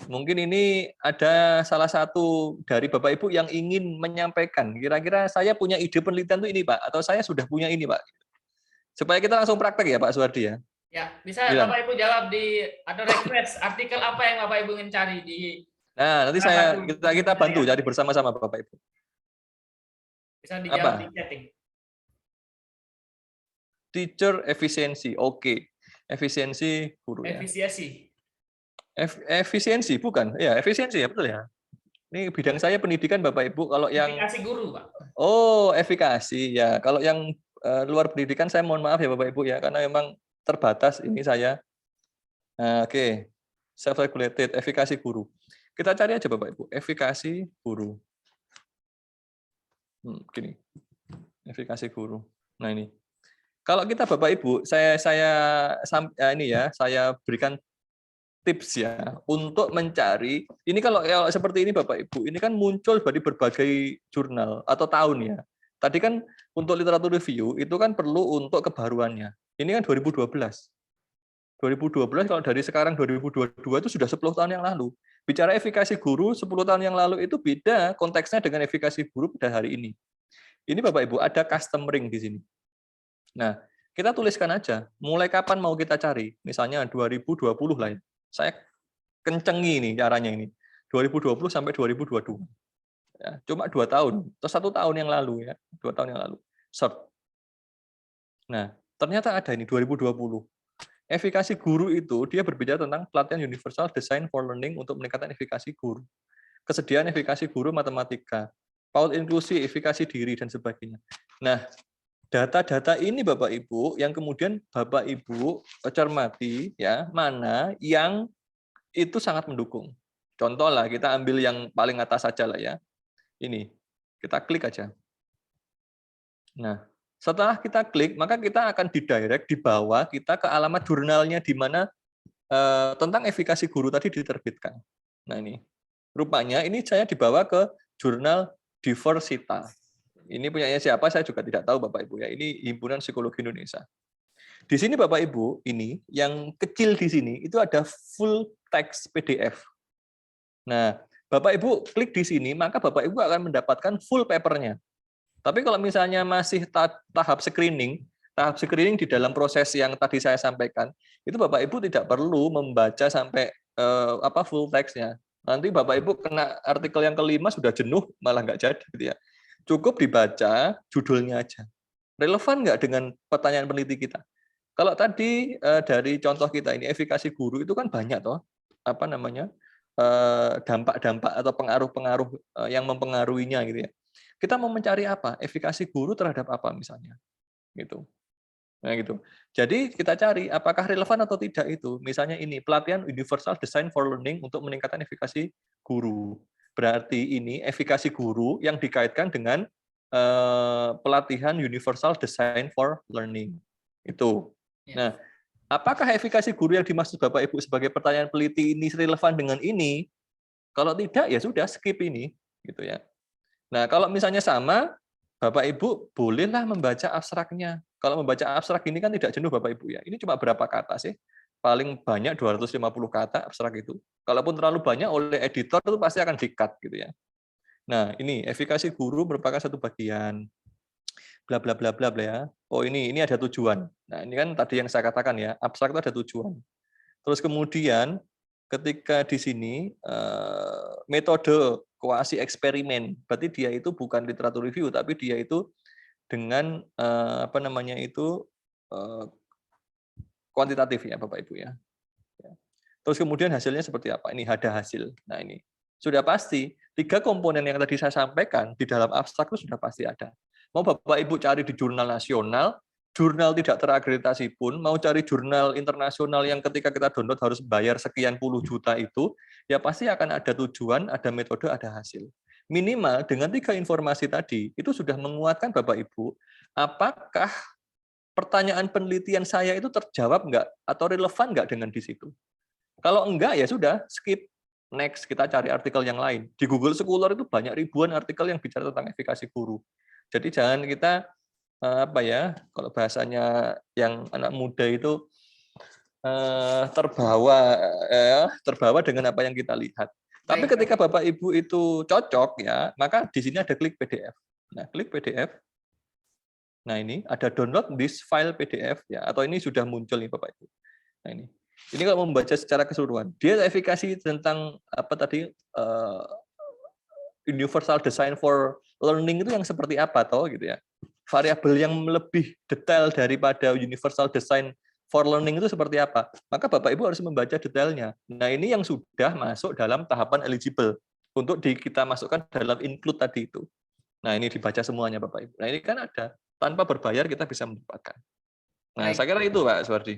mungkin ini ada salah satu dari Bapak Ibu yang ingin menyampaikan. Kira-kira saya punya ide penelitian itu ini Pak, atau saya sudah punya ini Pak. Supaya kita langsung praktek ya Pak Suhardi ya. Ya, bisa Bapak Ibu jawab ada request artikel apa yang Bapak Ibu ingin cari di. Nah, nanti kita bantu cari bersama-sama Bapak Ibu. Bisa dijawab di chatting. teacher efficiency. Oke. Efisiensi guru ya. Efisiensi. Efisiensi bukan? Ya, efisiensi ya, betul ya. Ini bidang saya pendidikan Bapak Ibu. Kalau yang Efikasi guru, Pak. efikasi ya. Kalau yang luar pendidikan saya mohon maaf ya Bapak Ibu ya, karena memang terbatas ini saya. Nah, oke. Self regulated, efikasi guru. Kita cari aja Bapak Ibu, efikasi guru. Gini. Efikasi guru. Nah, ini. Kalau kita Bapak Ibu, saya berikan tips ya untuk mencari ini kalau seperti ini Bapak Ibu, ini kan muncul dari berbagai jurnal atau tahun ya. Tadi kan untuk literatur review itu kan perlu untuk kebaruannya. Ini kan 2012. 2012 kalau dari sekarang 2022 itu sudah 10 tahun yang lalu. Bicara efikasi guru 10 tahun yang lalu itu beda konteksnya dengan efikasi guru pada hari ini. Ini Bapak Ibu ada custom ring di sini. Nah, kita tuliskan aja mulai kapan mau kita cari. Misalnya 2020 lah ya. Saya kencengi nih caranya ini. 2020 sampai 2022. Ya, cuma 2 tahun. Atau 1 tahun yang lalu ya. 2 tahun yang lalu. Search. Nah, ternyata ada ini 2020. Efikasi guru itu dia berbicara tentang pelatihan universal design for learning untuk meningkatkan efikasi guru. Kesediaan efikasi guru matematika. PAUD inklusi, efikasi diri dan sebagainya. Nah, data-data ini Bapak Ibu yang kemudian Bapak Ibu cermati ya, mana yang itu sangat mendukung. Contoh lah, kita ambil yang paling atas saja lah ya. Ini, kita klik aja. Nah, setelah kita klik, maka kita akan didirect di bawah kita ke alamat jurnalnya di mana tentang efikasi guru tadi diterbitkan. Nah ini, rupanya ini saya dibawa ke jurnal Diversita. Ini punyanya siapa saya juga tidak tahu Bapak Ibu ya. Ini Himpunan Psikologi Indonesia. Di sini Bapak Ibu, ini yang kecil di sini itu ada full text PDF. Nah, Bapak Ibu klik di sini, maka Bapak Ibu akan mendapatkan full papernya. Tapi kalau misalnya masih tahap screening di dalam proses yang tadi saya sampaikan, itu Bapak Ibu tidak perlu membaca sampai full text-nya. Nanti Bapak Ibu kena artikel yang kelima sudah jenuh, malah nggak jadi gitu ya. Cukup dibaca judulnya aja. Relevan nggak dengan pertanyaan peneliti kita? Kalau tadi dari contoh kita ini efikasi guru itu kan banyak toh, dampak-dampak atau pengaruh-pengaruh yang mempengaruhinya gitu ya. Kita mau mencari apa? Efikasi guru terhadap apa misalnya? Gitu. Nah gitu. Jadi kita cari apakah relevan atau tidak itu. Misalnya ini pelatihan universal design for learning untuk meningkatkan efikasi guru. Berarti ini efikasi guru yang dikaitkan dengan pelatihan universal design for learning. Itu. Nah, apakah efikasi guru yang dimaksud Bapak Ibu sebagai pertanyaan peneliti ini relevan dengan ini? Kalau tidak ya sudah skip ini, gitu ya. Nah, kalau misalnya sama, Bapak Ibu bolehlah membaca abstraknya. Kalau membaca abstrak ini kan tidak jenuh Bapak Ibu ya. Ini cuma berapa kata sih? Paling banyak 250 kata abstrak itu. Kalaupun terlalu banyak oleh editor itu pasti akan di-cut gitu ya. Nah, ini efikasi guru merupakan satu bagian bla bla bla bla ya. Oh, ini ada tujuan. Nah, ini kan tadi yang saya katakan ya, abstrak itu ada tujuan. Terus kemudian ketika di sini metode kuasi eksperimen, berarti dia itu bukan literatur review, tapi dia itu dengan kuantitatif ya Bapak Ibu ya. Terus kemudian hasilnya seperti apa? Ini ada hasil. Nah ini sudah pasti 3 komponen yang tadi saya sampaikan di dalam abstrak itu sudah pasti ada. Mau Bapak Ibu cari di jurnal nasional, jurnal tidak terakreditasi pun, mau cari jurnal internasional yang ketika kita download harus bayar sekian puluh juta itu, ya pasti akan ada tujuan, ada metode, ada hasil. Minimal dengan 3 informasi tadi, itu sudah menguatkan Bapak Ibu, apakah pertanyaan penelitian saya itu terjawab nggak atau relevan nggak dengan di situ. Kalau enggak, ya sudah, skip. Next, kita cari artikel yang lain. Di Google Scholar itu banyak ribuan artikel yang bicara tentang efikasi guru. Jadi jangan kita, kalau bahasanya yang anak muda itu terbawa dengan apa yang kita lihat. Tapi ketika Bapak Ibu itu cocok ya, maka di sini ada klik PDF. Nah, klik PDF. Nah, ini ada download this file PDF ya, atau ini sudah muncul nih Bapak Ibu. Nah, ini kalau membaca secara keseluruhan. Dia efikasi tentang universal design for learning itu yang seperti apa toh gitu ya. variabel yang lebih detail daripada universal design for learning itu seperti apa, maka Bapak Ibu harus membaca detailnya. Nah, ini yang sudah masuk dalam tahapan eligible untuk kita masukkan dalam include tadi itu. Nah, ini dibaca semuanya Bapak Ibu. Nah, ini kan ada, tanpa berbayar kita bisa mendapatkan. Nah, Baik. saya kira itu Pak Suwardi.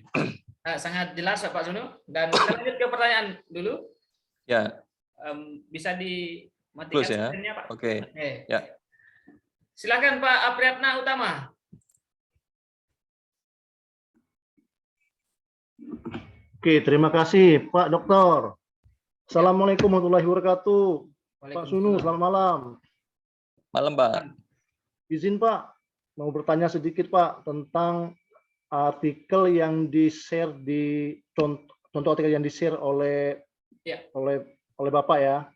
Sangat jelas Pak Sunu. Dan kita lanjut ke pertanyaan dulu. Ya, Bisa dimatikan close ya. screen-nya, Pak. Oke. Oke. Ya. Silakan Pak Apriyatna Utama. Oke, terima kasih Pak Dokter. Assalamualaikum warahmatullahi wabarakatuh. Pak Sunu, selamat malam. Malam Pak. Izin Pak, mau bertanya sedikit Pak tentang artikel yang di-share di contoh artikel yang di-share oleh Bapak ya.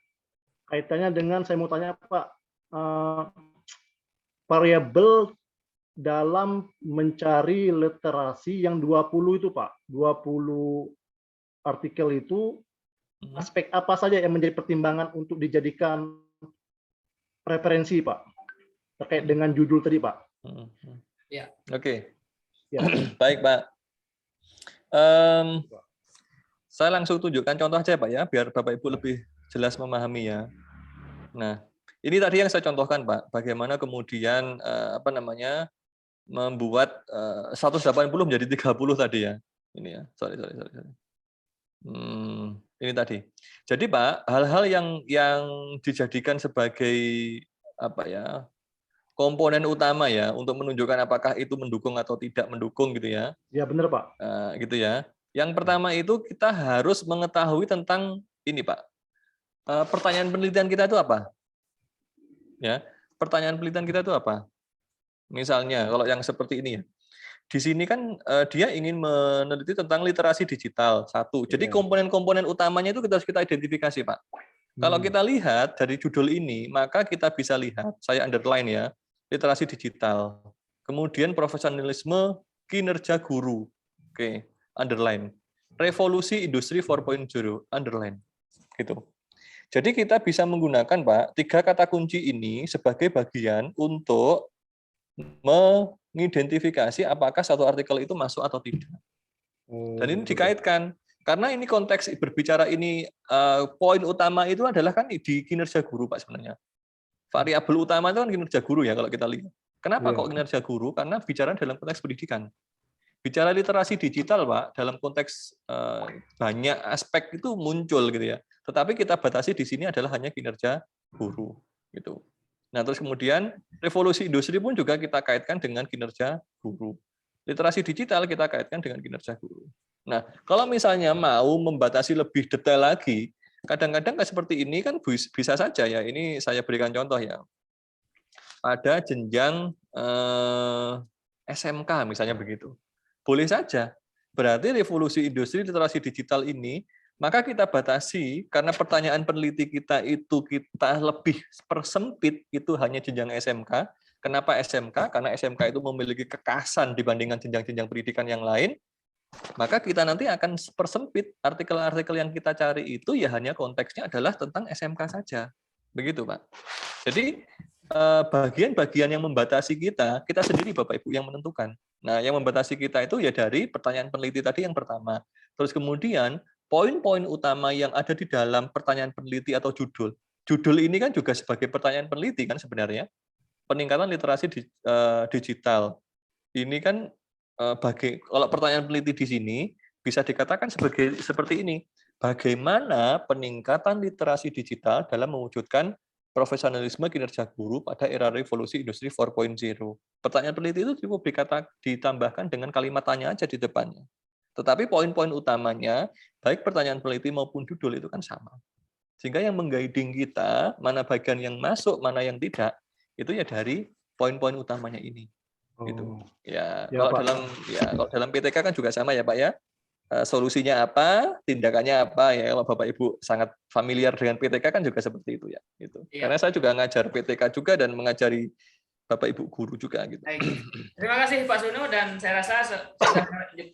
Kaitannya dengan saya mau tanya Pak, variabel dalam mencari literasi yang 20 itu Pak, 20 artikel itu aspek apa saja yang menjadi pertimbangan untuk dijadikan referensi Pak terkait dengan judul tadi Pak? Ya. Oke. Ya. Baik Pak. Saya langsung tunjukkan contoh aja Pak ya, biar Bapak Ibu lebih jelas memahami ya. Nah, ini tadi yang saya contohkan Pak, bagaimana kemudian membuat 180 menjadi 30 tadi ya. Ini ya, sorry. Ini tadi. Jadi Pak, hal-hal yang dijadikan sebagai komponen utama ya untuk menunjukkan apakah itu mendukung atau tidak mendukung gitu ya. Ya benar Pak. Gitu ya. Yang pertama itu kita harus mengetahui tentang ini Pak. Pertanyaan penelitian kita itu apa? Ya, pertanyaan penelitian kita itu apa? Misalnya kalau yang seperti ini ya. Di sini kan dia ingin meneliti tentang literasi digital satu. Jadi komponen-komponen utamanya itu harus kita identifikasi Pak. Kalau kita lihat dari judul ini, maka kita bisa lihat, saya underline ya, literasi digital. Kemudian profesionalisme kinerja guru. Oke, underline. Revolusi industri 4.0, underline. Gitu. Jadi kita bisa menggunakan Pak 3 kata kunci ini sebagai bagian untuk mengidentifikasi apakah satu artikel itu masuk atau tidak. Dan ini dikaitkan karena ini konteks berbicara ini poin utama itu adalah kan di kinerja guru Pak sebenarnya. Variabel utama itu kan kinerja guru ya kalau kita lihat. Kenapa kok kinerja guru? Karena bicara dalam konteks pendidikan. Bicara literasi digital Pak, dalam konteks banyak aspek itu muncul gitu ya. Tetapi kita batasi di sini adalah hanya kinerja guru gitu. Nah, terus kemudian revolusi industri pun juga kita kaitkan dengan kinerja guru. Literasi digital kita kaitkan dengan kinerja guru. Nah, kalau misalnya mau membatasi lebih detail lagi, kadang-kadang seperti ini kan bisa saja ya. Ini saya berikan contoh ya. Pada jenjang SMK misalnya begitu. Boleh saja. Berarti revolusi industri literasi digital ini, maka kita batasi karena pertanyaan peneliti kita itu kita lebih persempit itu hanya jenjang SMK. Kenapa SMK? Karena SMK itu memiliki kekasan dibandingkan jenjang-jenjang pendidikan yang lain. Maka kita nanti akan persempit artikel-artikel yang kita cari itu ya hanya konteksnya adalah tentang SMK saja. Begitu, Pak. Jadi bagian-bagian yang membatasi kita sendiri Bapak Ibu yang menentukan. Nah, yang membatasi kita itu ya dari pertanyaan peneliti tadi yang pertama. Terus kemudian poin-poin utama yang ada di dalam pertanyaan peneliti atau judul. Judul ini kan juga sebagai pertanyaan peneliti kan sebenarnya. Peningkatan literasi digital. Ini kan kalau pertanyaan peneliti di sini bisa dikatakan seperti ini. Bagaimana peningkatan literasi digital dalam mewujudkan profesionalisme kinerja guru pada era revolusi industri 4.0. Pertanyaan peneliti itu cukup ditambahkan dengan kalimat tanya aja di depannya. Tetapi poin-poin utamanya, baik pertanyaan peneliti maupun judul itu kan sama. Sehingga yang mengguiding kita, mana bagian yang masuk, mana yang tidak, itu ya dari poin-poin utamanya ini. Gitu. Ya, kalau dalam PTK kan juga sama ya Pak ya. Solusinya apa, tindakannya apa ya. Kalau Bapak Ibu sangat familiar dengan PTK kan juga seperti itu ya. Gitu. Ya. Karena saya juga ngajar PTK juga dan mengajari Bapak Ibu guru juga gitu. Baik. Terima kasih Pak Sunu dan saya rasa sudah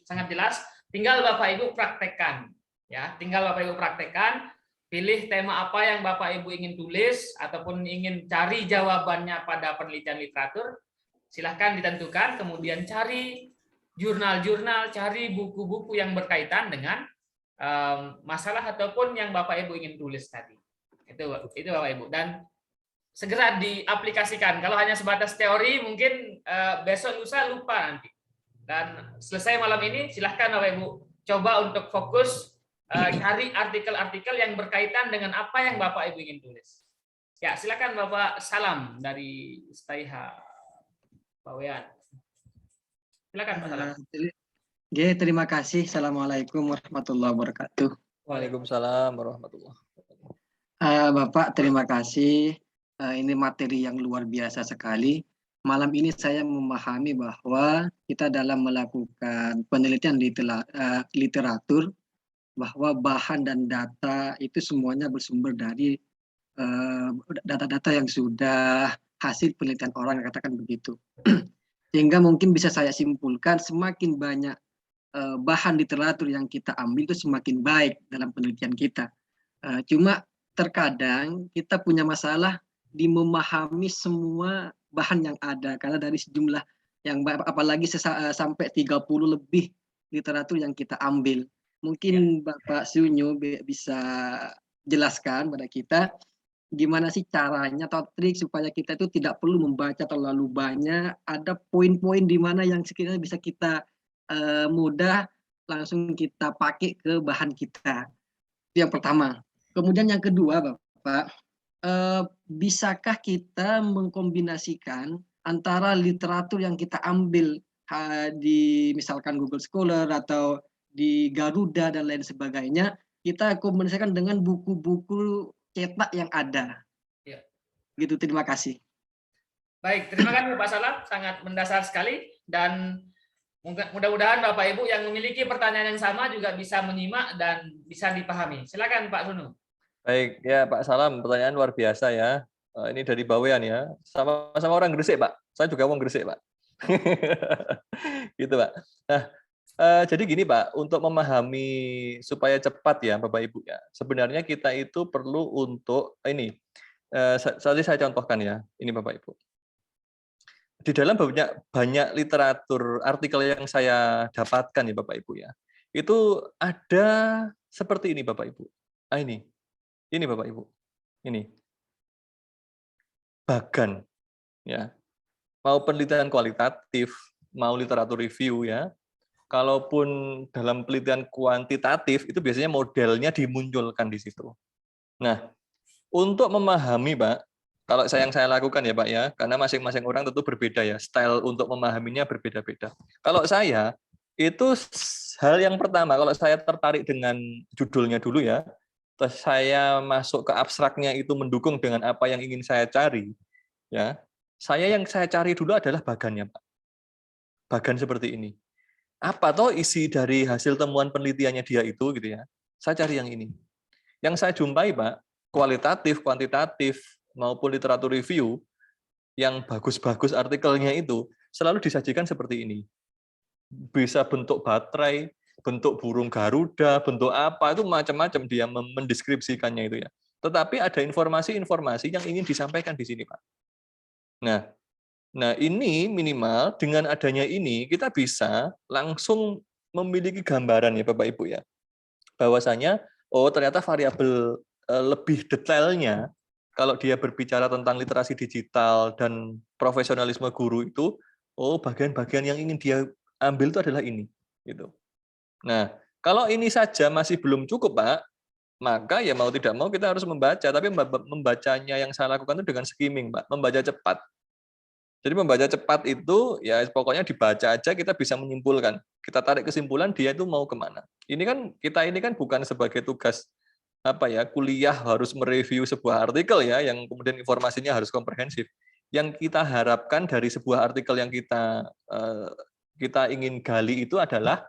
sangat jelas. Tinggal Bapak Ibu praktekkan ya. Tinggal Bapak Ibu praktekkan. Pilih tema apa yang Bapak Ibu ingin tulis ataupun ingin cari jawabannya pada penelitian literatur. silahkan ditentukan, kemudian cari jurnal-jurnal, cari buku-buku yang berkaitan dengan masalah ataupun yang Bapak Ibu ingin tulis tadi. Itu Bapak Ibu. Dan segera diaplikasikan. Kalau hanya sebatas teori, mungkin besok lusa lupa nanti. Dan selesai malam ini, silahkan Bapak Ibu coba untuk fokus cari artikel-artikel yang berkaitan dengan apa yang Bapak Ibu ingin tulis. Ya, silakan Bapak Salam dari Staiha. Pak Wean. Silakan Pak Salam. Terima kasih. Assalamualaikum warahmatullahi wabarakatuh. Waalaikumsalam warahmatullahi wabarakatuh. Bapak, terima kasih. Ini materi yang luar biasa sekali. Malam ini saya memahami bahwa kita dalam melakukan penelitian di literatur, bahwa bahan dan data itu semuanya bersumber dari data-data yang sudah hasil penelitian orang, katakan begitu. Sehingga mungkin bisa saya simpulkan semakin banyak bahan literatur yang kita ambil itu semakin baik dalam penelitian kita. Cuma terkadang kita punya masalah di memahami semua bahan yang ada, karena dari sejumlah yang apalagi sampai 30 lebih literatur yang kita ambil. Mungkin Bapak Sunyo bisa jelaskan pada kita gimana sih caranya atau trik supaya kita itu tidak perlu membaca terlalu banyak, ada poin-poin di mana yang sekiranya bisa kita mudah langsung kita pakai ke bahan kita. Itu yang pertama. Kemudian yang kedua, Bapak, bisakah kita mengkombinasikan antara literatur yang kita ambil di misalkan Google Scholar atau di Garuda dan lain sebagainya, kita kombinasikan dengan buku-buku cetak yang ada. Ya. Gitu, terima kasih. Baik, terima kasih Pak Salam, sangat mendasar sekali, dan mudah-mudahan Bapak Ibu yang memiliki pertanyaan yang sama juga bisa menyimak dan bisa dipahami. Silakan Pak Sunu. Baik, ya Pak Salam, pertanyaan luar biasa ya. Ini dari Bawean ya. Sama-sama orang Gresik, Pak. Saya juga orang Gresik, Pak. Gitu, Pak. Nah, jadi gini, Pak, untuk memahami supaya cepat ya, Bapak Ibu ya. Sebenarnya kita itu perlu untuk ini. Tadi saya contohkan ya, ini Bapak Ibu. Di dalam banyak literatur artikel yang saya dapatkan ya Bapak Ibu ya. Itu ada seperti ini Bapak Ibu. Ini Bapak Ibu. Ini. Bagan ya. Mau penelitian kualitatif, mau literatur review ya. Kalaupun dalam penelitian kuantitatif itu biasanya modelnya dimunculkan di situ. Nah, untuk memahami, Pak, kalau yang saya lakukan ya, Pak ya, karena masing-masing orang tentu berbeda ya, style untuk memahaminya berbeda-beda. Kalau saya itu hal yang pertama, kalau saya tertarik dengan judulnya dulu ya, terus saya masuk ke abstraknya itu mendukung dengan apa yang ingin saya cari, ya. Yang saya cari dulu adalah bagannya, Pak. Bagan seperti ini. Apa toh isi dari hasil temuan penelitiannya dia itu gitu ya. Saya cari yang ini. Yang saya jumpai, Pak, kualitatif, kuantitatif maupun literatur review yang bagus-bagus artikelnya itu selalu disajikan seperti ini. Bisa bentuk baterai, bentuk burung Garuda, bentuk apa, itu macam-macam dia mendeskripsikannya itu ya. Tetapi ada informasi-informasi yang ingin disampaikan di sini, Pak. Nah, ini minimal dengan adanya ini kita bisa langsung memiliki gambaran ya Bapak Ibu ya. Bahwasanya ternyata variabel lebih detailnya kalau dia berbicara tentang literasi digital dan profesionalisme guru itu bagian-bagian yang ingin dia ambil itu adalah ini gitu. Nah, kalau ini saja masih belum cukup, Pak, maka ya mau tidak mau kita harus membaca, tapi membacanya yang saya lakukan itu dengan skimming, Pak, membaca cepat. Jadi membaca cepat itu ya pokoknya dibaca aja kita bisa menyimpulkan. Kita tarik kesimpulan dia itu mau kemana. Kita ini kan bukan sebagai tugas kuliah harus mereview sebuah artikel ya yang kemudian informasinya harus komprehensif. Yang kita harapkan dari sebuah artikel yang kita ingin gali itu adalah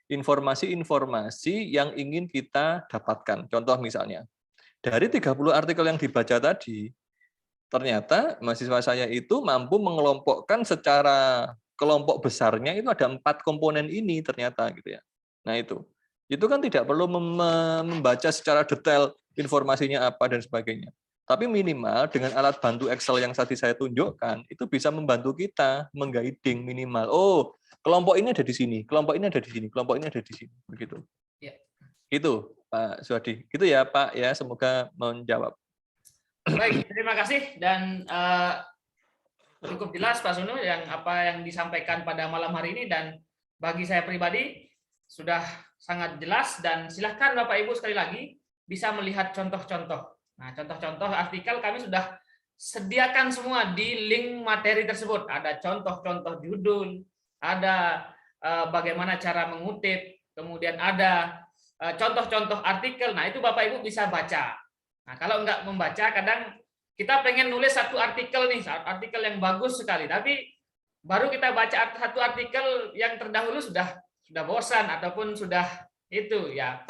informasi-informasi yang ingin kita dapatkan. Contoh misalnya, dari 30 artikel yang dibaca tadi, ternyata mahasiswa saya itu mampu mengelompokkan secara kelompok besarnya itu ada 4 komponen ini ternyata gitu ya. Nah itu kan tidak perlu membaca secara detail informasinya apa dan sebagainya. Tapi minimal dengan alat bantu Excel yang tadi saya tunjukkan, itu bisa membantu kita mengguiding minimal. Oh, kelompok ini ada di sini, kelompok ini ada di sini, kelompok ini ada di sini, begitu. Ya. Itu Pak Suhadi. Itu ya Pak ya, semoga menjawab. Baik, terima kasih dan cukup jelas Pak Sunu yang apa yang disampaikan pada malam hari ini, dan bagi saya pribadi sudah sangat jelas, dan silahkan Bapak Ibu sekali lagi bisa melihat contoh-contoh. Nah, contoh-contoh artikel kami sudah sediakan semua di link materi tersebut. Ada contoh-contoh judul, ada bagaimana cara mengutip, kemudian ada contoh-contoh artikel. Nah, itu Bapak Ibu bisa baca. Nah, kalau nggak membaca, kadang kita pengen nulis satu artikel nih, artikel yang bagus sekali, tapi baru kita baca satu artikel yang terdahulu sudah bosan ataupun sudah itu ya.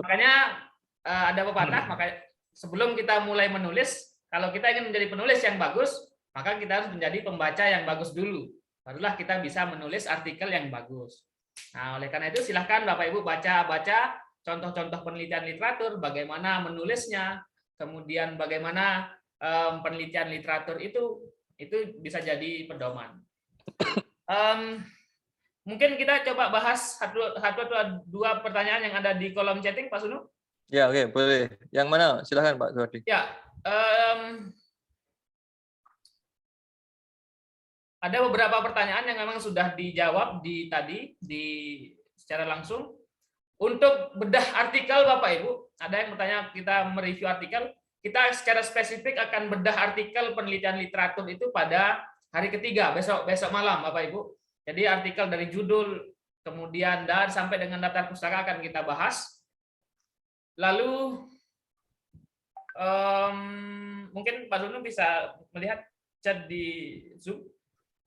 Makanya ada pepatah, makanya sebelum kita mulai menulis, kalau kita ingin menjadi penulis yang bagus, maka kita harus menjadi pembaca yang bagus dulu. Barulah kita bisa menulis artikel yang bagus. Nah, oleh karena itu silahkan Bapak Ibu baca-baca contoh-contoh penelitian literatur, bagaimana menulisnya, kemudian bagaimana penelitian literatur itu bisa jadi pedoman. Mungkin kita coba bahas satu atau dua pertanyaan yang ada di kolom chatting, Pak Sunu. Ya, oke, boleh. Yang mana? Silahkan Pak Suhadi. Ya, ada beberapa pertanyaan yang memang sudah dijawab tadi secara langsung. Untuk bedah artikel Bapak Ibu, ada yang bertanya kita mereview artikel, kita secara spesifik akan bedah artikel penelitian literatur itu pada hari ketiga, besok malam Bapak Ibu. Jadi artikel dari judul, kemudian dan sampai dengan daftar pustaka akan kita bahas. Lalu mungkin Pak Sunu bisa melihat chat di Zoom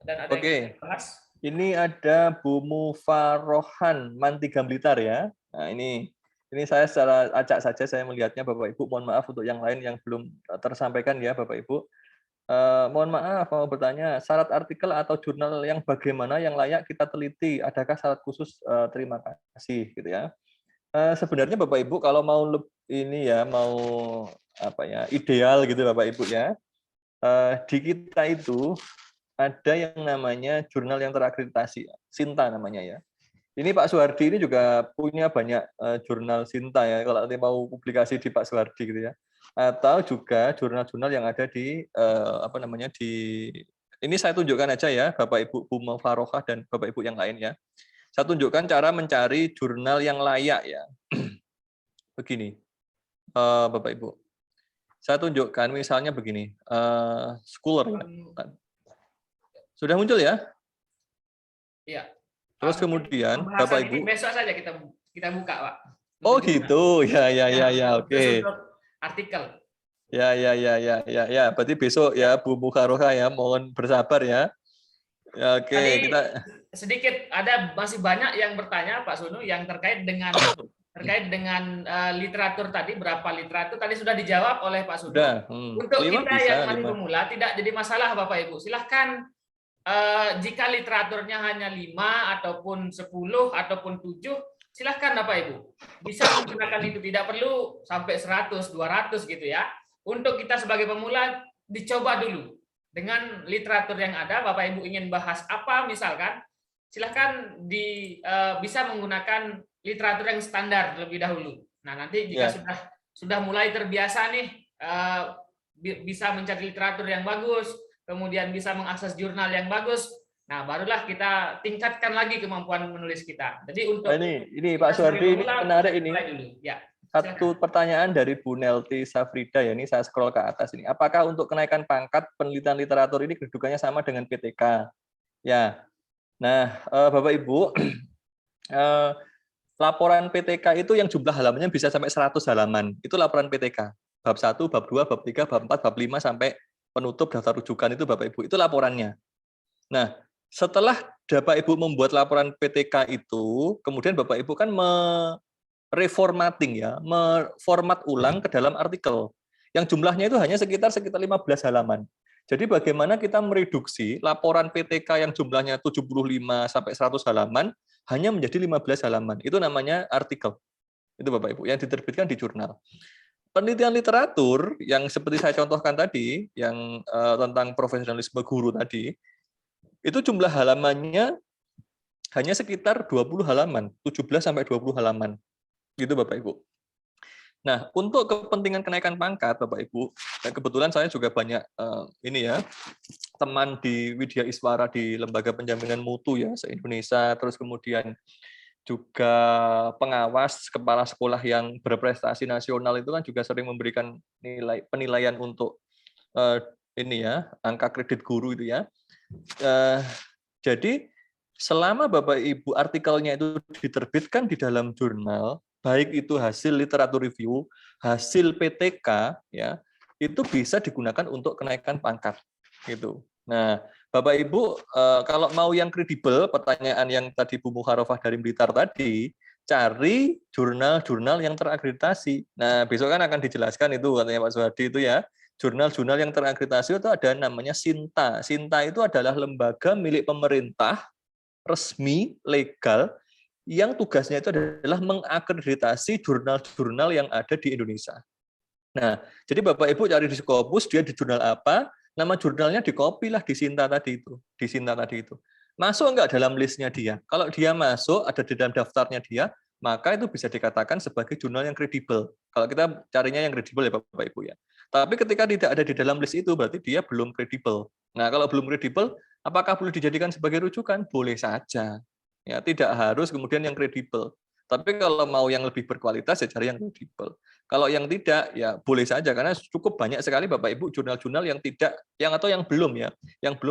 dan ada yang kita bahas. Ini ada Bu Mufarohan Mantiga Blitar ya. Nah, ini saya secara acak saja saya melihatnya Bapak Ibu. Mohon maaf untuk yang lain yang belum tersampaikan ya Bapak Ibu. Mohon maaf mau bertanya, syarat artikel atau jurnal yang bagaimana yang layak kita teliti? Adakah syarat khusus? Terima kasih gitu ya. Sebenarnya Bapak Ibu kalau mau ini ya mau apa ya ideal gitu Bapak Ibu ya, di kita itu ada yang namanya jurnal yang terakreditasi, Sinta namanya ya. Ini Pak Suhardi ini juga punya banyak jurnal Sinta ya, kalau nanti mau publikasi di Pak Suhardi gitu ya. Atau juga jurnal-jurnal yang ada di apa namanya di ini saya tunjukkan aja ya Bapak Ibu Bu Mufarohah dan Bapak Ibu yang lain ya. Saya tunjukkan cara mencari jurnal yang layak ya. Begini, Bapak Ibu. Saya tunjukkan misalnya begini, Scholar. Sudah muncul ya? Iya. Terus kemudian Bapak Ibu. Besok saja kita buka, Pak. Oh gitu, ya, oke. Artikel. Ya. Berarti besok ya Bu Mufarohah ya, mohon bersabar ya. Ya, oke, tadi kita sedikit masih banyak yang bertanya Pak Sunu yang terkait dengan literatur tadi, berapa literatur tadi sudah dijawab oleh Pak Sunu. Untuk kita yang masih pemula tidak jadi masalah Bapak Ibu. Silahkan jika literaturnya hanya 5 ataupun 10 ataupun 7, silahkan Bapak Ibu bisa menggunakan itu, tidak perlu sampai 100 200 gitu ya. Untuk kita sebagai pemula dicoba dulu dengan literatur yang ada. Bapak Ibu ingin bahas apa misalkan, silahkan bisa menggunakan literatur yang standar terlebih dahulu. Nah, nanti jika sudah mulai terbiasa nih bisa mencari literatur yang bagus, kemudian bisa mengakses jurnal yang bagus, nah barulah kita tingkatkan lagi kemampuan menulis kita. Jadi untuk ini Pak Suhardi ini menarik ini. Ya, satu pertanyaan dari Bu Nelti Safrida ya, ini saya scroll ke atas ini. Apakah untuk kenaikan pangkat penelitian literatur ini kedudukannya sama dengan PTK? Ya. Nah, Bapak Ibu, laporan PTK itu yang jumlah halamannya bisa sampai 100 halaman. Itu laporan PTK. Bab 1, bab 2, bab 3, bab 4, bab 5 sampai penutup daftar rujukan itu Bapak Ibu. Itu laporannya. Nah, setelah Bapak Ibu membuat laporan PTK itu, kemudian Bapak Ibu kan reformatting ya, format ulang ke dalam artikel. Yang jumlahnya itu hanya sekitar 15 halaman. Jadi bagaimana kita mereduksi laporan PTK yang jumlahnya 75 sampai 100 halaman hanya menjadi 15 halaman. Itu namanya artikel. Itu Bapak Ibu yang diterbitkan di jurnal. penelitian literatur yang seperti saya contohkan tadi, yang tentang profesionalisme guru tadi, itu jumlah halamannya hanya sekitar 20 halaman, 17 sampai 20 halaman. Gitu Bapak Ibu. Nah, untuk kepentingan kenaikan pangkat Bapak Ibu, kebetulan saya juga banyak teman di Widya Iswara di Lembaga Penjaminan Mutu ya se-Indonesia, terus kemudian juga pengawas kepala sekolah yang berprestasi nasional itu kan juga sering memberikan penilaian untuk angka kredit guru itu ya. Jadi selama Bapak Ibu artikelnya itu diterbitkan di dalam jurnal, baik itu hasil literatur review, hasil PTK ya, itu bisa digunakan untuk kenaikan pangkat gitu. Nah, Bapak Ibu, kalau mau yang kredibel, pertanyaan yang tadi Bu Mukharofah dari Blitar tadi, cari jurnal-jurnal yang terakreditasi. Nah, besok kan akan dijelaskan itu katanya Pak Suhadi itu ya, jurnal-jurnal yang terakreditasi itu ada namanya SINTA. SINTA itu adalah lembaga milik pemerintah, resmi, legal, yang tugasnya itu adalah mengakreditasi jurnal-jurnal yang ada di Indonesia. Nah, jadi Bapak Ibu cari di Scopus, dia di jurnal apa, nama jurnalnya dikopi lah di SINTA tadi itu. Masuk enggak dalam listnya dia? Kalau dia masuk, ada di dalam daftarnya dia, maka itu bisa dikatakan sebagai jurnal yang kredibel. Kalau kita carinya yang kredibel ya Bapak Ibu ya. Tapi ketika tidak ada di dalam list itu, berarti dia belum kredibel. Nah, kalau belum kredibel, apakah boleh dijadikan sebagai rujukan? Boleh saja. Ya, tidak harus kemudian yang kredibel. Tapi kalau mau yang lebih berkualitas ya cari yang kredibel. Kalau yang tidak ya boleh saja karena cukup banyak sekali Bapak Ibu jurnal-jurnal yang tidak atau yang belum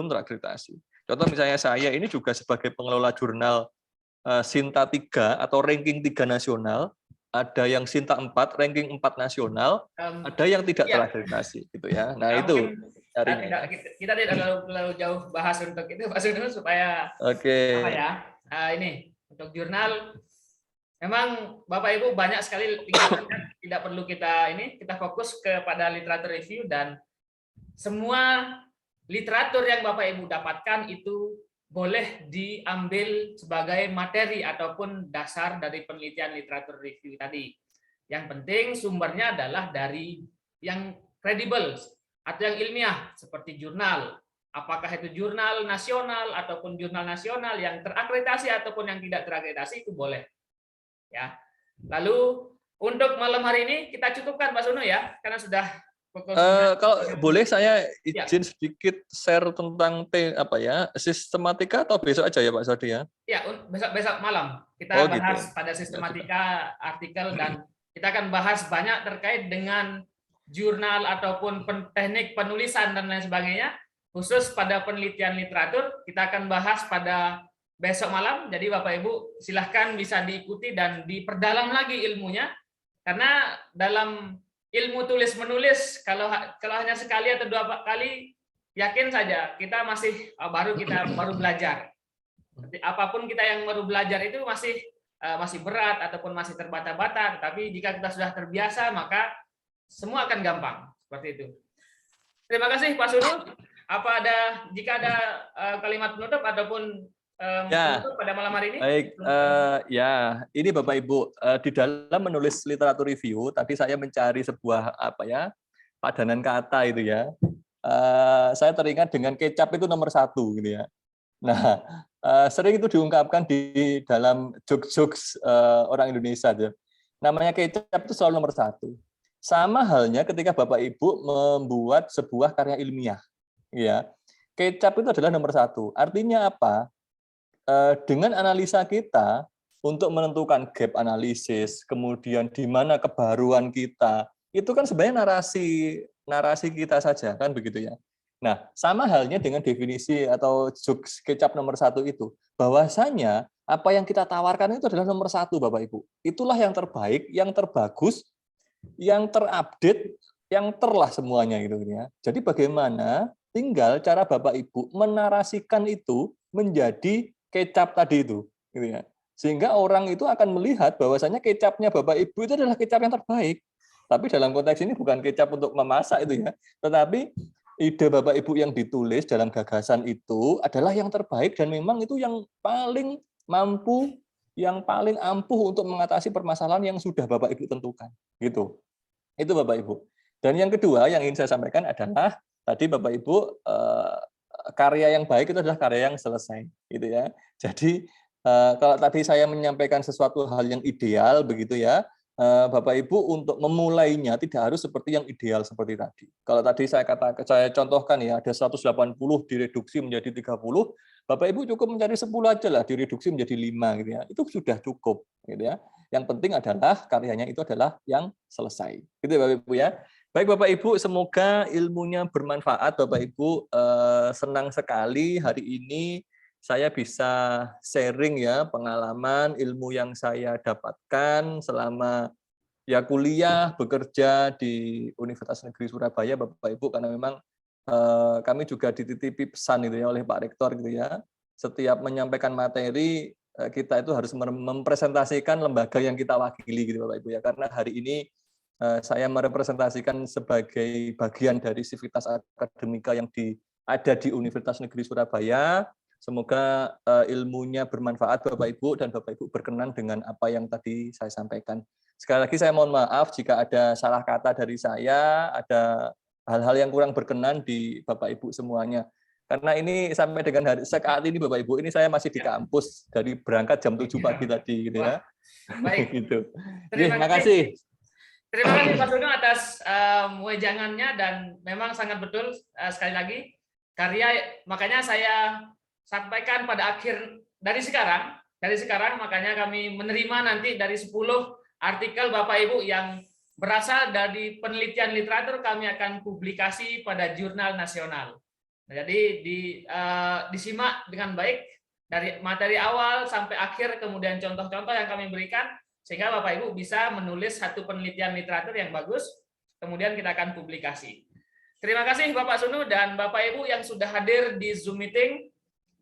terakreditasi. Contoh misalnya saya ini juga sebagai pengelola jurnal SINTA 3 atau ranking 3 nasional, ada yang SINTA 4, ranking 4 nasional, ada yang tidak terakreditasi gitu ya. Nah, itu carinya. Kita tidak terlalu jauh bahas untuk itu Pak Sunu supaya ini untuk jurnal memang Bapak Ibu banyak sekali tingkatannya, tidak perlu kita fokus kepada literatur review dan semua literatur yang Bapak Ibu dapatkan itu boleh diambil sebagai materi ataupun dasar dari penelitian literatur review tadi. Yang penting sumbernya adalah dari yang kredibel atau yang ilmiah seperti jurnal. Apakah itu jurnal nasional ataupun jurnal nasional yang terakreditasi ataupun yang tidak terakreditasi itu boleh. Ya. Lalu untuk malam hari ini kita cukupkan Pak Sunu ya, karena sudah kalau boleh saya izin sedikit share tentang sistematika atau besok aja ya Pak Sodi ya? Ya, besok malam kita bahas pada sistematika artikel dan kita akan bahas banyak terkait dengan jurnal ataupun teknik penulisan dan lain sebagainya. Khusus pada penelitian literatur kita akan bahas pada besok malam, jadi Bapak Ibu silahkan bisa diikuti dan diperdalam lagi ilmunya, karena dalam ilmu tulis menulis kalau hanya sekali atau 2 kali, yakin saja kita baru belajar. Apapun kita yang baru belajar itu masih berat ataupun masih terbata-bata, tapi jika kita sudah terbiasa maka semua akan gampang seperti itu. Terima kasih Pak Sunu. Jika ada kalimat penutup ataupun pada malam hari ini? Baik, ini Bapak Ibu di dalam menulis literatur review tadi saya mencari sebuah padanan kata itu ya. Saya teringat dengan kecap itu nomor 1 gitu ya. Nah, sering itu diungkapkan di dalam jokes-jokes orang Indonesia tuh. Namanya kecap itu selalu nomor 1. Sama halnya ketika Bapak Ibu membuat sebuah karya ilmiah, ya. Kecap itu adalah nomor 1. Artinya apa? Dengan analisa kita untuk menentukan gap analisis, kemudian di mana kebaruan kita, itu kan sebenarnya narasi kita saja, kan begitu ya. Nah, sama halnya dengan definisi atau jokes kecap nomor 1 itu, bahwasanya apa yang kita tawarkan itu adalah nomor 1, Bapak Ibu. Itulah yang terbaik, yang terbagus, yang terupdate, yang terlah semuanya gitu ya. Jadi bagaimana tinggal cara Bapak Ibu menarasikan itu menjadi kecap tadi itu, gitu ya. Sehingga orang itu akan melihat bahwasanya kecapnya Bapak Ibu itu adalah kecap yang terbaik. Tapi dalam konteks ini bukan kecap untuk memasak itu ya, tetapi ide Bapak Ibu yang ditulis dalam gagasan itu adalah yang terbaik dan memang itu yang paling mampu, yang paling ampuh untuk mengatasi permasalahan yang sudah Bapak Ibu tentukan, gitu. Itu Bapak Ibu. Dan yang kedua yang ingin saya sampaikan adalah tadi Bapak Ibu, karya yang baik itu adalah karya yang selesai, gitu ya. Jadi kalau tadi saya menyampaikan sesuatu hal yang ideal begitu ya, Bapak Ibu untuk memulainya tidak harus seperti yang ideal seperti tadi. Kalau tadi saya contohkan ya, ada 180 direduksi menjadi 30, Bapak Ibu cukup mencari 10 aja lah, direduksi menjadi 5 gitu ya. Itu sudah cukup gitu ya. Yang penting adalah karyanya itu adalah yang selesai. Gitu ya Bapak Ibu ya. Baik Bapak Ibu, semoga ilmunya bermanfaat Bapak Ibu. Senang sekali hari ini saya bisa sharing ya pengalaman ilmu yang saya dapatkan selama ya kuliah, bekerja di Universitas Negeri Surabaya Bapak Ibu, karena memang kami juga dititipi pesan gitu ya oleh Pak Rektor gitu ya. Setiap menyampaikan materi kita itu harus mempresentasikan lembaga yang kita wakili gitu Bapak Ibu ya. Karena hari ini saya merepresentasikan sebagai bagian dari sivitas akademika yang ada di Universitas Negeri Surabaya. Semoga ilmunya bermanfaat Bapak Ibu dan Bapak Ibu berkenan dengan apa yang tadi saya sampaikan. Sekali lagi saya mohon maaf jika ada salah kata dari saya, ada hal-hal yang kurang berkenan di Bapak Ibu semuanya. Karena ini sampai dengan saat ini Bapak Ibu, ini saya masih di kampus dari berangkat jam 7 pagi tadi gitu ya. Baik. Gitu. Terima kasih. Terima kasih Pak Suno atas wejangannya, dan memang sangat betul sekali lagi karya, makanya saya sampaikan pada akhir dari sekarang makanya kami menerima nanti dari 10 artikel Bapak Ibu yang berasal dari penelitian literatur, kami akan publikasi pada jurnal nasional. Nah, jadi disimak dengan baik dari materi awal sampai akhir, kemudian contoh-contoh yang kami berikan, sehingga Bapak Ibu bisa menulis satu penelitian literatur yang bagus, kemudian kita akan publikasi. Terima kasih Bapak Sunu dan Bapak Ibu yang sudah hadir di Zoom meeting.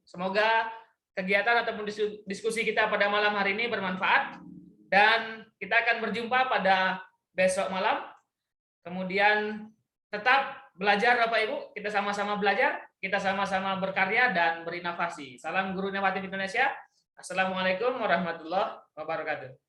Semoga kegiatan ataupun diskusi kita pada malam hari ini bermanfaat, dan kita akan berjumpa pada besok malam. Kemudian tetap belajar Bapak Ibu, kita sama-sama belajar, kita sama-sama berkarya dan berinovasi. Salam Guru Inovatif Indonesia. Assalamualaikum warahmatullahi wabarakatuh.